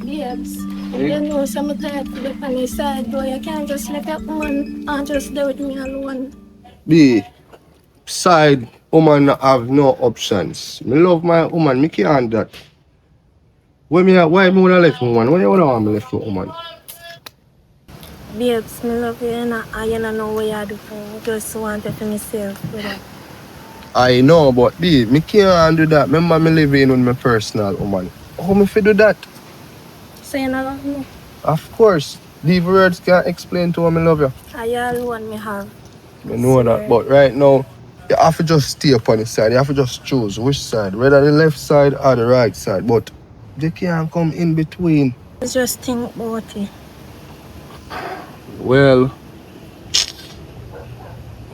Babes, you know some tired to the funny side, boy. You can't just let that woman and just do with me alone. B, side woman have no options. Me love my woman, me can't do that. Why me wanna left woman? Why you wanna want me left woman? Babes, me love you and I don't know what you do for me. I just want it for myself. With that. I know, but B, me can't do that. Remember me living with my personal woman. How me fi do that? So you don't love me? Of course. These words can't explain to how me love you. I alone me have. I know that, but right now, you have to just stay upon the side. You have to just choose which side, whether the left side or the right side. But they can't come in between. Just think about it. Well,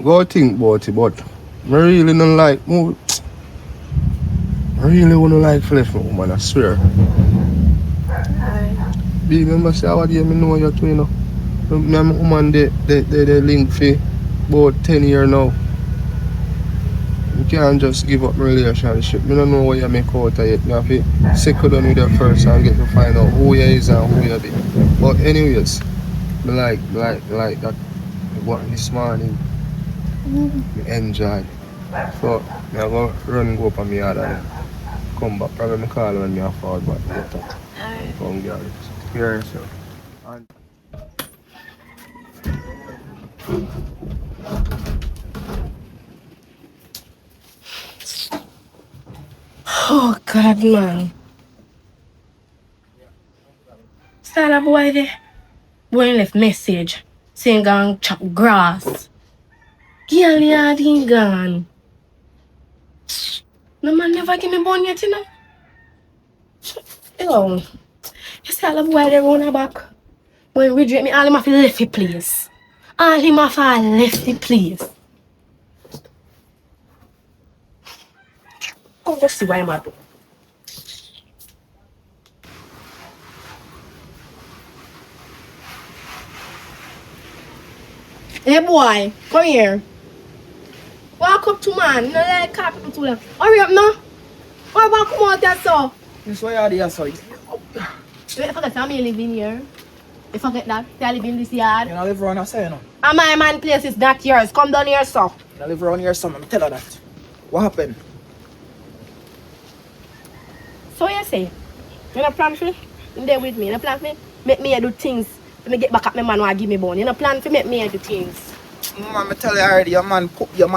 go think about it, but I really don't like move. I really wouldn't like flesh for woman, I swear. Alright. Be remember say how day me know you too, you know. Me and my woman they link for about 10 years now. You can't just give up my relationship. I don't know what you make out of it. You have to settle down with you first and get to find out who you is and who you be. But anyways, I like that what this morning. I enjoy. So I go run and go up on my yard and come back. Probably me call when I forward back later. Alright. Come get it. Hear yourself. Oh, God. God, man. Still a boy there. Boy left message saying gone chop grass. Girl yard he gone. No man never give me bone yet, you know. Yo, you still a boy there round the back. When we drink me, all him have to left the place. All him have to left the place. Come just see what I'm at. Hey boy, come here. Walk up to man. No let car people to them. Hurry up now. Why about come out there so? This way out there, so. Wait, forget I'm living here. You forget that? I live in this yard. You know, live around here, say, you know. And my man place is not yours. Come down here, so. You live around here, so I'm tell her that. What happened? So you say? You know plan for? You there with me? You know plan for? Make me do things. Let me get back at my man who give me bone. You know plan for make me do things. Man, I tell you already, your man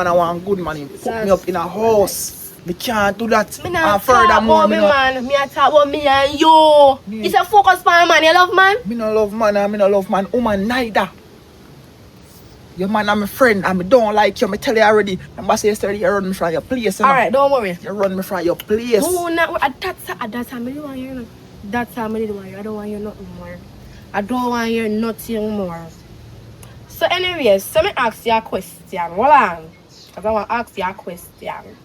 I want good man. He put me up in a house. Me can't do that. Me not and talk furthermore, about me, man. Me a talk about me and you. It's a focus for man. You love man? Me no love man and me no love man. Woman neither. Your man and my friend and me don't like you. Me tell you already. Remember say yesterday you run me from your place. Alright, don't worry. You run me from your place. No, not that's time I don't want you. That's time I don't want you. I don't want you nothing more. I don't want you nothing more. So anyways, so me ask you a question. Hold on. Because I want to ask you a question.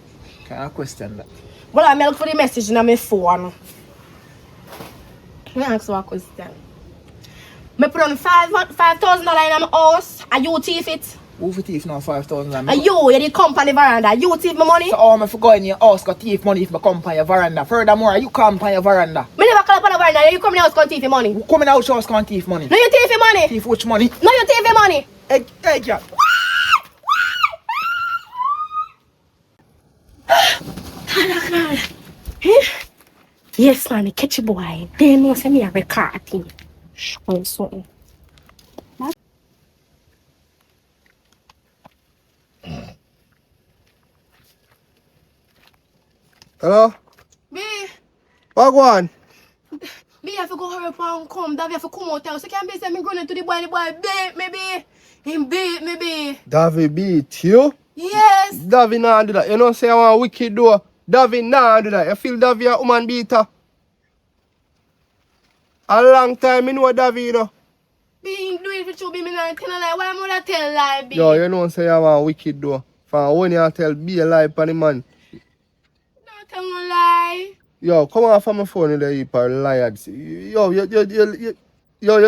Can I question that? Well, I look for the message on my phone. Let me ask you a question. I put on $5,000 in my house. Are you thief it? Who for thief now 5,000? Are you the company veranda? You thief my money? So how am I for go in your house got thief money if I come on your veranda? Furthermore, you come on your veranda. Me never come up on the veranda. You come in the house and thief your money. Who come in the house can't thief money? No, you thief your money. Thief which money? No, you thief your money. Hey, girl. Yes, man, catch a boy. They know say me a record thing. Show something. Hello? B, What go on? B have to go hurry up and come. Davi have to come out there. So can be say me running to the boy beat me, B. Him beat me, B. Davi beat you? Yes. Davi nah do that. You know say I want wicked though. Davi nah do that. You feel Davi a woman beater? A long time me know Davi, you know. B, him do it for you, B. Me not tell a lie. Why would I tell lie, B? Yo, you know say I want wicked though. From when you tell be a lie for the man. Don't tell no lie. Yo, come off from my phone in the heap or liars. Yo, you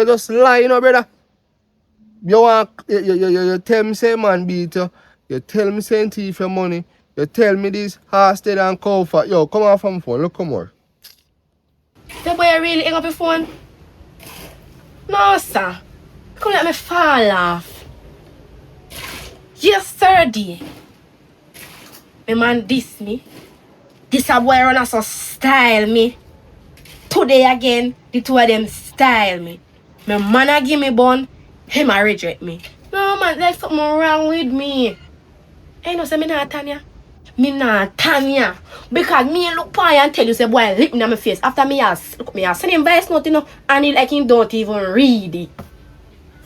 just lie, you know, brother. You want you tell me say man beat you. You tell me say thief your money. You tell me this Hostility and comfort. Yo, come off from my phone. Look, come on. The boy really hang up your phone? No, sir. Come let me fall off. Yesterday, my man diss me. This a boy run so style me. Today again, the two of them style me. My man a give me bun, him a reject me. No man, there's something wrong with me. Hey, no say me not Tanya. Me not Tanya. Because me look for you and tell you say boy lick me in my face. After me ask, look me ask. Send him voice note, you know, and he like him don't even read it.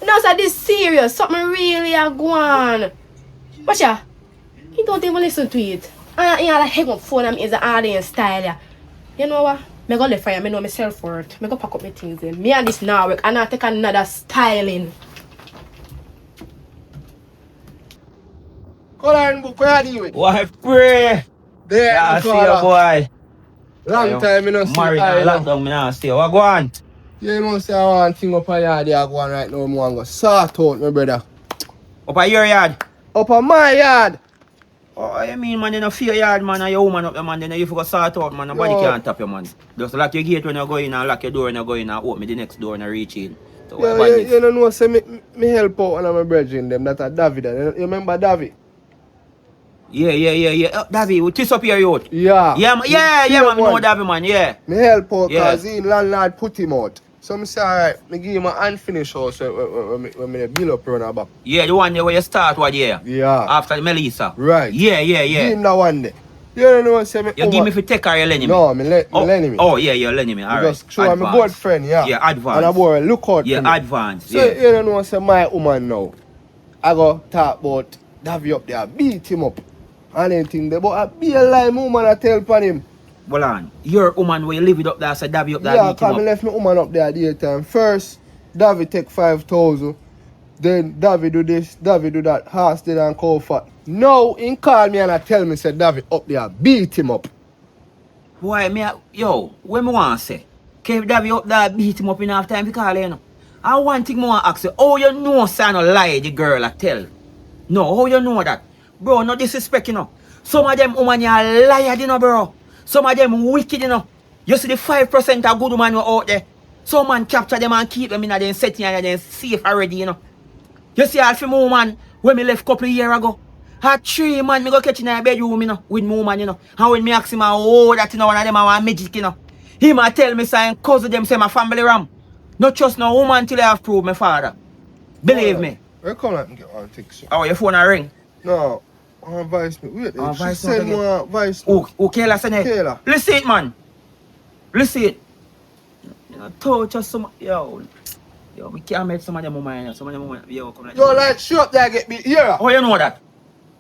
No, sir, this serious. Something really a go on. Watch ya. He don't even listen to it. And he like hang up phone and is an audience style. Yeah. You know what? Me go left for you. Me know myself worth. Me go pack up my things then. Me and this now work. And I take another styling. Come on, book, where are you doing? Why pray? There, Yeah, I that's see all you, that. boy. Long time you know see Married and I lockdown, me now see you. What go on? You know say I want thing up a yard there go on right now. I want to go sort out, my brother. Up at your yard? Up on my yard. Oh, you mean, man, you know, fear yard, man, and your woman up there, man, then you forgot sort out, man, nobody Yo. can't tap you, man. Just lock your gate when you go in and lock your door when you go in and open the next door and reach in. So, Yeah, what you don't know, say me help out one of my brethren them that are Davi Dan. You remember Davi? Yeah. Oh, Davi, we twist up your youth. Yeah. Yeah, man, man, we know Davi, man, yeah. Me help out Yeah. cause he landlord put him out. So I say alright, me give him an unfinished house when me build up run back. Yeah, the one there where you start, what, yeah? Yeah. After the Melissa. Right. Yeah. Give him that one there. You don't know, say me. You give me if you take or you lend me? No, me lend me. Oh, yeah, you're lending me. All right. Just show my good friend, yeah. Yeah, advance. And I boy, look out yeah, for me. advance. So, Yeah. you don't know, say my woman now. I go talk about Davi up there, beat him up. And anything there, but I be a lie, my woman I tell upon him. Well, on. Your woman where you live it up there, so Davi up there, Yeah, beat him because I up. left my woman up there at the time. First, Davi take 5,000. Then Davi do this, Davi do that, Hostility and Comfort. Now, he call me and I tell me, say Davi up there, beat him up. Why, yo, what me want to say? Keep Davi up there, beat him up in half time, because you know. And one thing more ask you, how you know, son, no lie the girl I tell? No, how you know that? Bro, no disrespect, you know. Some of them woman are liar, you know, bro. Some of them wicked, you know. You see the 5% of good woman out there. Some man capture them and keep them in a setting and then safe already, you know. You see all for my woman when me left couple of years ago. Had 3 man me go catch in a bedroom, you know, with my woman, you know. And when me ask him, oh, that you know, one of them are magic, you know. He might tell me, saying, cousin them say my family ram. Not trust no woman till I have proved my father. Believe me. Where come and get one thing, sir? Oh, your phone a ring? No, vice me. Wait, Oh, she vice send note more vice. Oh, Kayla send it. Kayla. Listen it, man. Listen it. You know, touch us some, yo, we can't make some of them woman, some of them woman, yo, come like Yo, like, shoot up there, get beat here. oh, you know that?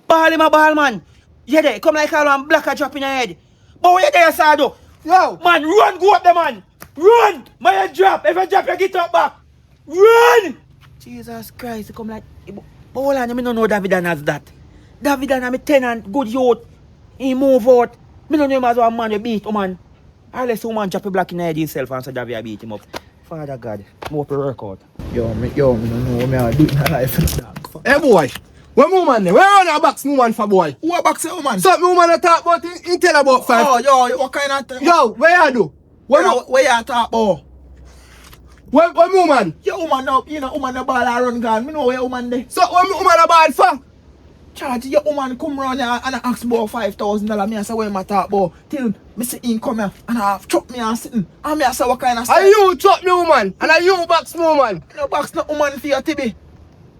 Ball him a ball, man. Yeah, there, come like all one black a drop in your head. But what you there, Sado? Yo, Man, run, go up there, man. Run! My head drop. If I drop, you get up back. Run! Jesus Christ, you come like... But hold on, I don't know Davi Dan as that. Davi Dan is a tenant, good youth. He move out. I don't know him as one man, you beat him, man. Unless woman drop a black in the head himself and say Davi I beat him up. Father God, more to work out. Yo, me don't know what me I do in my life. Dog. hey boy, where my woman there? Where on our box woman for boy? Who a box woman? So my woman I talk about he tell about 5. Oh, yo, what kind of thing? Yo, where you do? Where you talk about? Where my woman? Your woman now, you know, woman the ball a run gone. Me know where your woman there. So where my woman about for? Charge your woman come round here and I ask about $5,000. Me I say where my talk about. Till me see him come here and I chop me and sitting. And me I say what kind of stuff. Are you chop me woman? And are you box my woman? No box no woman for your TB.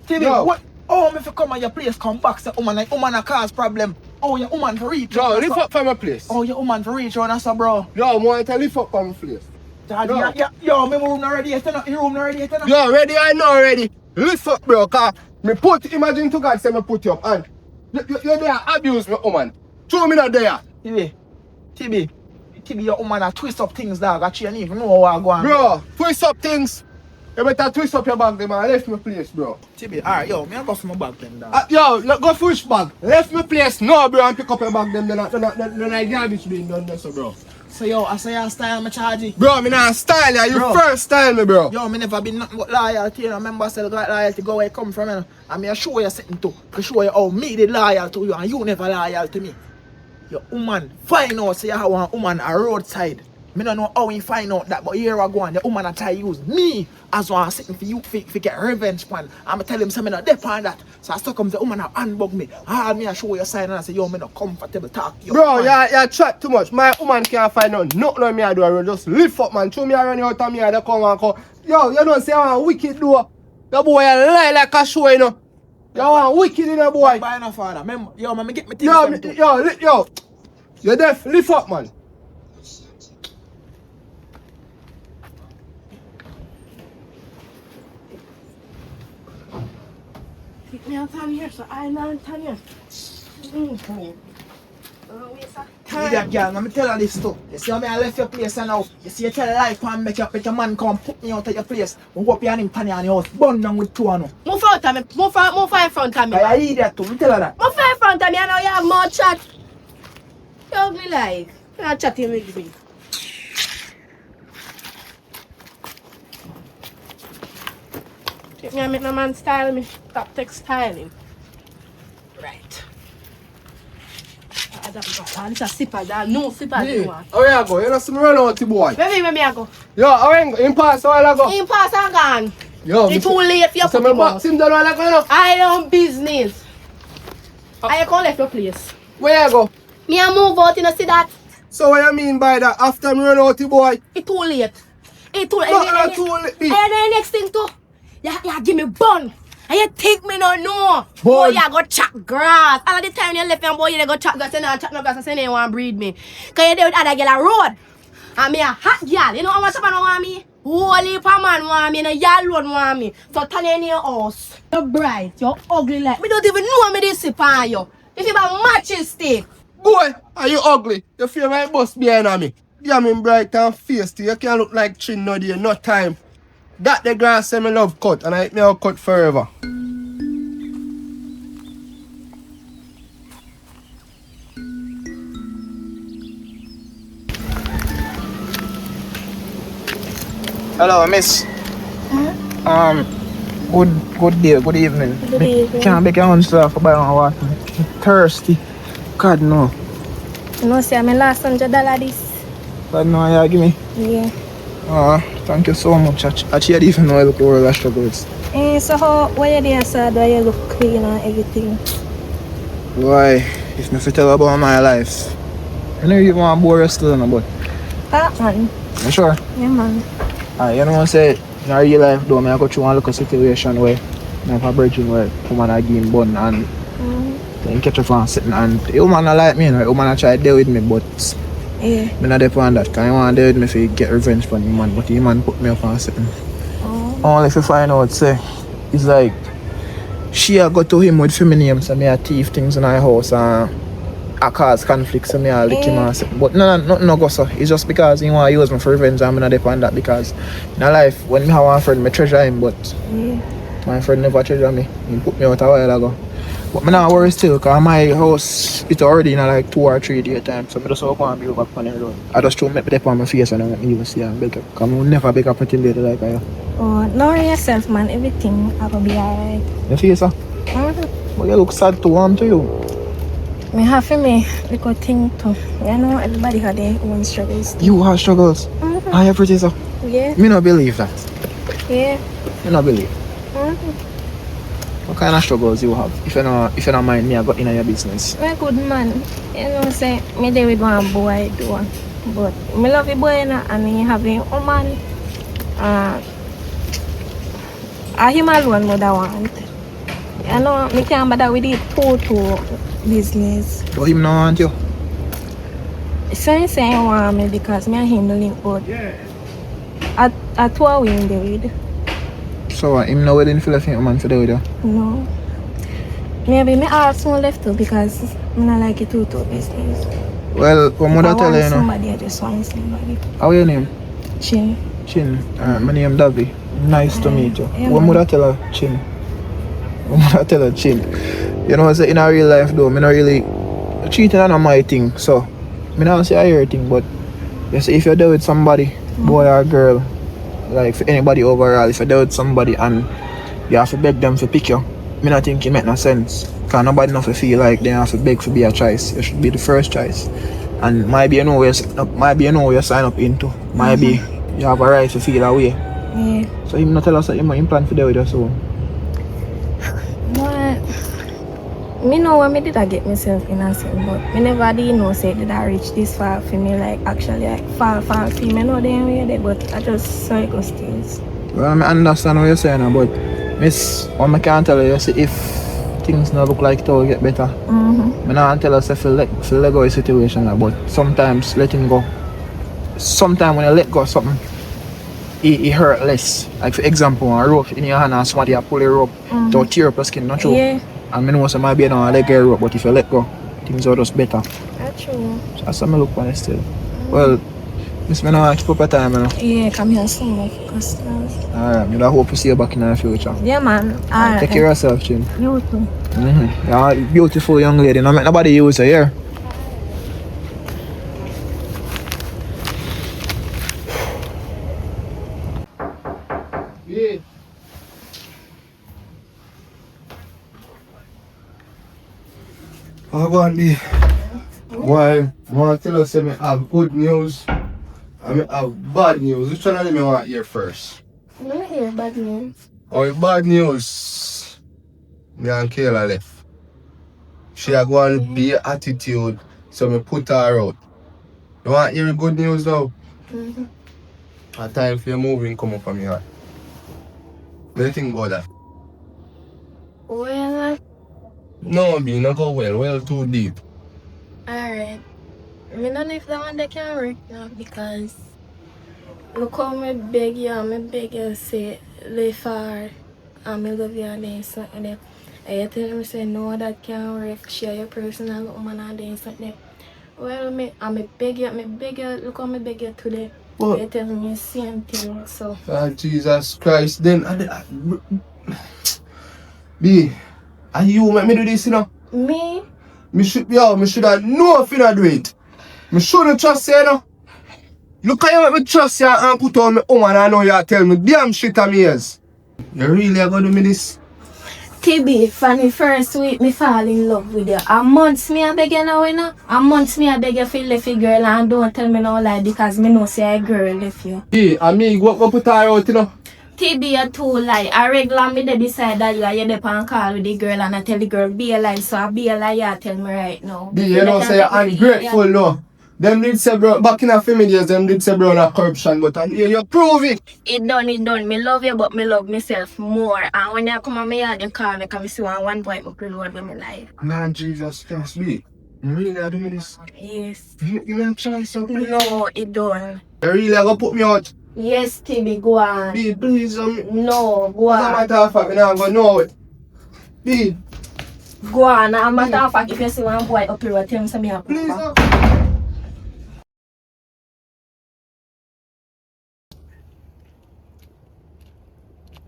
TB, No. what? Oh, me if you come at your place, come back say woman like woman a cause problem. Oh, your woman for reach. Yo, lift up from my place. Oh, your woman for reach on us, bro. Yo, I want to lift up from my place. Charge, yo, me room not ready yet, no. Your room not ready yet, no. Yo, ready? I know ready. Lift up, bro, cause me put, imagine to God say me put you up and you there abuse me, woman. Throw me not there. TB, your woman a twist up things, dog. Actually, you don't even know how I go on. Bro, twist up things. You better twist up your bag them and left my place, bro. TB, alright, yo, me I go for my bag then, dog. Yo, go for which bag? Left my place, no, bro, and pick up your bag them. Then I garbage being done there, so, bro. So, yo, I say I style me charge it. Bro, me not style ya. You Bro. first style me, bro. Yo, me never been nothing but loyalty. You know, remember I said loyalty go where it come from, you know. And me I show you something too. I show you how me did loyal to you and you never loyal to me. Your woman find out say you have one woman a roadside. Me don't know how he find out that, but here I go on. The woman I try use me as one sitting for you for get revenge pan. I'ma tell him say me not dep on that. So I stuck him the woman a unbug me. Ah, me I show you sign and I say yo me not comfortable talk to you. Bro, you chat too much. My woman can't find out nothing on me I do. I just lift up, man. Show me I run out of me I come and come. Yo, you don't say I want wicked do. The boy a lie like a show, you know. You want wicked in the boy. Buy no father. Remember, yo, me get me things. Yo. You deaf, lift up, man. Take me out here, so I not here. That girl, let me tell her this too. You see how me I left your place and now. You see you tell a lie and make your man come put me out of your place. We go up here and him Tanya and your house. Burn down with 2 and Move out of me. Move in front of me. I eat that too. Me tell her that. Move in front of me. I know you have more chat. You ugly like. You're not chatting with me. Yeah, make no man style me. Stop textiling. Right. This is a sipper, dog. No sipper, you want. How you go? You know some run out the boy. Where me I go? Yo, how you go? In pass, how you go? Him pass and gone. Yo, It's too late for your so fucking my box boss. him down like you know. I don't business. I can't left your place. Where you go? Me I move out, you know, see that? So what you mean by that? After me run out the boy? It's too late. It's too late. Not too late. And the next thing too, you give me bun. And you think me no know? Boy, you go chop grass. All of the time you left me, boy, you go chop grass. You know, chop no grass, and say you want to breed me. Because you there with other girl a road. And me a hot girl. You know how much man want me? Holy man want me, and a yard load want me. So turn in your house. You're bright, you're ugly like. Me don't even know me this sip on you. If you have matching stick. Boy, are you ugly? You feel my bus behind me. Damn him bright and feisty. You can't look like chin no day, no time. That the grass say me love cut, and I eat me out cut forever. Hello, miss. Good day, good evening. Good evening. Can't make your own stuff for buy one water. I'm thirsty. God no. You know, see, I'm last $100 this. God no, you give me. Yeah. Thank you so much. I actually even know I look over the struggles. So how, when you're there, sir, do you look clean and everything? Why? If me fit tell about my life. I know you want to bore you still, but. Man. You sure? Yeah, man. You know what I say? In real life, though, I go through one look a situation where I have a virgin where woman are getting bun and then catch her from sitting and the woman not like me, you know, the woman try to deal with me, but Yeah. I'm not there on that, because I want to deal with me if he get revenge from the man, but the man put me up on sitting. Only if you find out, say, it's like, she a go to him with feminine, so me a thief things in her house and I cause conflicts, so me a lick him and sit. But nothing no go so. It's just because he want to use me for revenge and I'm not there on that, because in life, when me have one friend, I treasure him, but my friend never treasure me. He put me out a while ago. But me not worry still, because my house, it's already in like 2 or 3 days time, so I just hope I build back on the road. I just try to make it up on my face and I want me to see and beg up, because I will never beg up until later like I. Oh, don't worry yourself, man. Everything I will be alright. You feel so? But you look sad too, warm to you. Me have to me little thing too. You know, everybody had their own struggles. You have struggles? I have pretty so. Yeah. Me not believe that. Yeah. Me not believe. What kind of struggles you have? If you don't mind me, I got in your business. I'm a good man. You know, say, me there with one boy do. But me love the boy and he have a woman. Him alone would I want. You know, me can't bother with it total business. But him not want you? So he say he want me because me and him don't link out. At 2 we in the with. So him not willing to left him man for the with you? No. Maybe me ask more left too because I don't like it total business. Well, what mother tell you, you know? Somebody, I just want somebody. How your name? Chin. Chin. My name Davi. Nice to meet you. Yeah, What mother tell her? Chin. What mother tell her? Chin. You know, say in a real life though, me not really cheating on my thing. So, me not say I hear thing, but you see, if you're there with somebody, boy or girl, like for anybody overall, if you're there with somebody and you have to beg them to pick you, me not think it make no sense. Because nobody not feel like they have to beg for be a choice. You should be the first choice. And maybe you know where you sign up into. Maybe you have a right to feel that way. Yeah. So him not tell us that him plan for there with us. So. But me know what me did I get myself in a sin, but me never did know say did I reach this far for me like actually like far for me. I know they ain't there, but I just saw it go still. Well, I understand what you're saying, but miss, what I can tell you, see, if things not look like it will get better, I not tell us if you let go of the situation, but sometimes letting go, sometimes when you let go of something, it hurt less. Like for example, a rope in your hand and somebody pull a rope to tear up your skin, not true? Yeah. And I know some might be a leg a rope, but if you let go, things are just better. That's true. So that's what I look for it still. Well, miss, I know keep up your time, you know. Yeah, come here soon, of customers. Alright, I hope to see you back in the future. Yeah, man. Alright. Take care of yourself, Chin. You too. Yeah, beautiful young lady. No make nobody use her here. Yeah. Oh, go on, B. Why? I want to tell us that I have good news and I have bad news. Which one of them you want to hear first? I don't hear bad news. Oh, bad news. Me and Kayla left. She a go on be attitude, so me put her out. You want to hear good news now? A time for your moving come up from here. What do you think about that? Well, No, B, not go well too deep. alright. I don't know if that one they can work now because look how me beg you say live far and me love you and then something there. And you tell me say no that can't work, share your personal woman and then something there. Well me beg you, look how me beg you today. What? You tell me the same thing, so Oh, Jesus Christ, then B, and you make me do this, you know? me Me should have known if you not do it. Me shouldn't trust you, you know? Look how you make me trust you and put on my woman and I know you tell me damn shit on me ears. You really are gonna do me this? TB, from the first week me fall in love with you. A month me a beg you now, you know? A month me a beg you feel left you girl and don't tell me no lie because me know say a girl left you. B, and me go put her out, you know? TB a too lie. A regular me dey decide that you dey pan call with the girl and I tell the girl be a lie, so I be a lie you tell me right now. B, you know say you're ungrateful, no? Them did say bro, back in the family days, them did say bro na corruption, but you prove it. It done. Me love you, but me love myself more. And when you come on me yard, you call me because me see one boy up the road with me life. Man, Jesus Christ, B. You really are doing this? Yes. You me a chance, so please. No, it done. You really are gonna put me out? Yes, TB, go on. B, please, No, go as a on. matter of fact, I'm not gonna know it. B, Go on. A matter of fact, if you see one boy up the road, tell me some me up. please,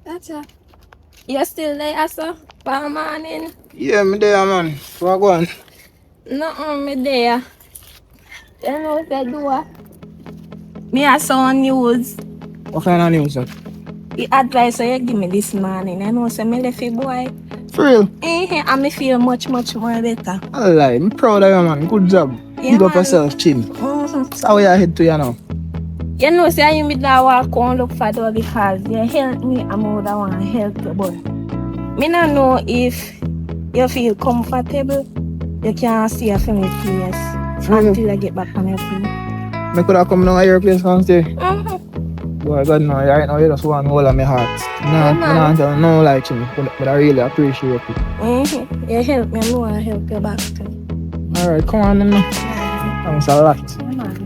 That's it. You still there, sir? Bad morning. Yeah, me there, man. What go on? No, me there. You know what I do? Me I saw on news. What kind of news, sir? The advice you give me this morning. I know say me left a boy. For real? And me feel much more better. I lie. I'm proud of you, man. Good job. Yeah, Big up man. yourself, chin. Mm-hmm. So how you head to you now? You know, say you me that walk and look for dog because you help me, I'm out that want to help you, but me not know if you feel comfortable, you can see a family place until I get back on your feet. Me could have come down to your place and stay. Mm-hmm. Boy, God, no, right now you just want hold of my heart. No, like you, but I really appreciate it. Mm-hmm. You help me, I know I help you back too. Alright, come on then. Thanks a lot. Yeah, man.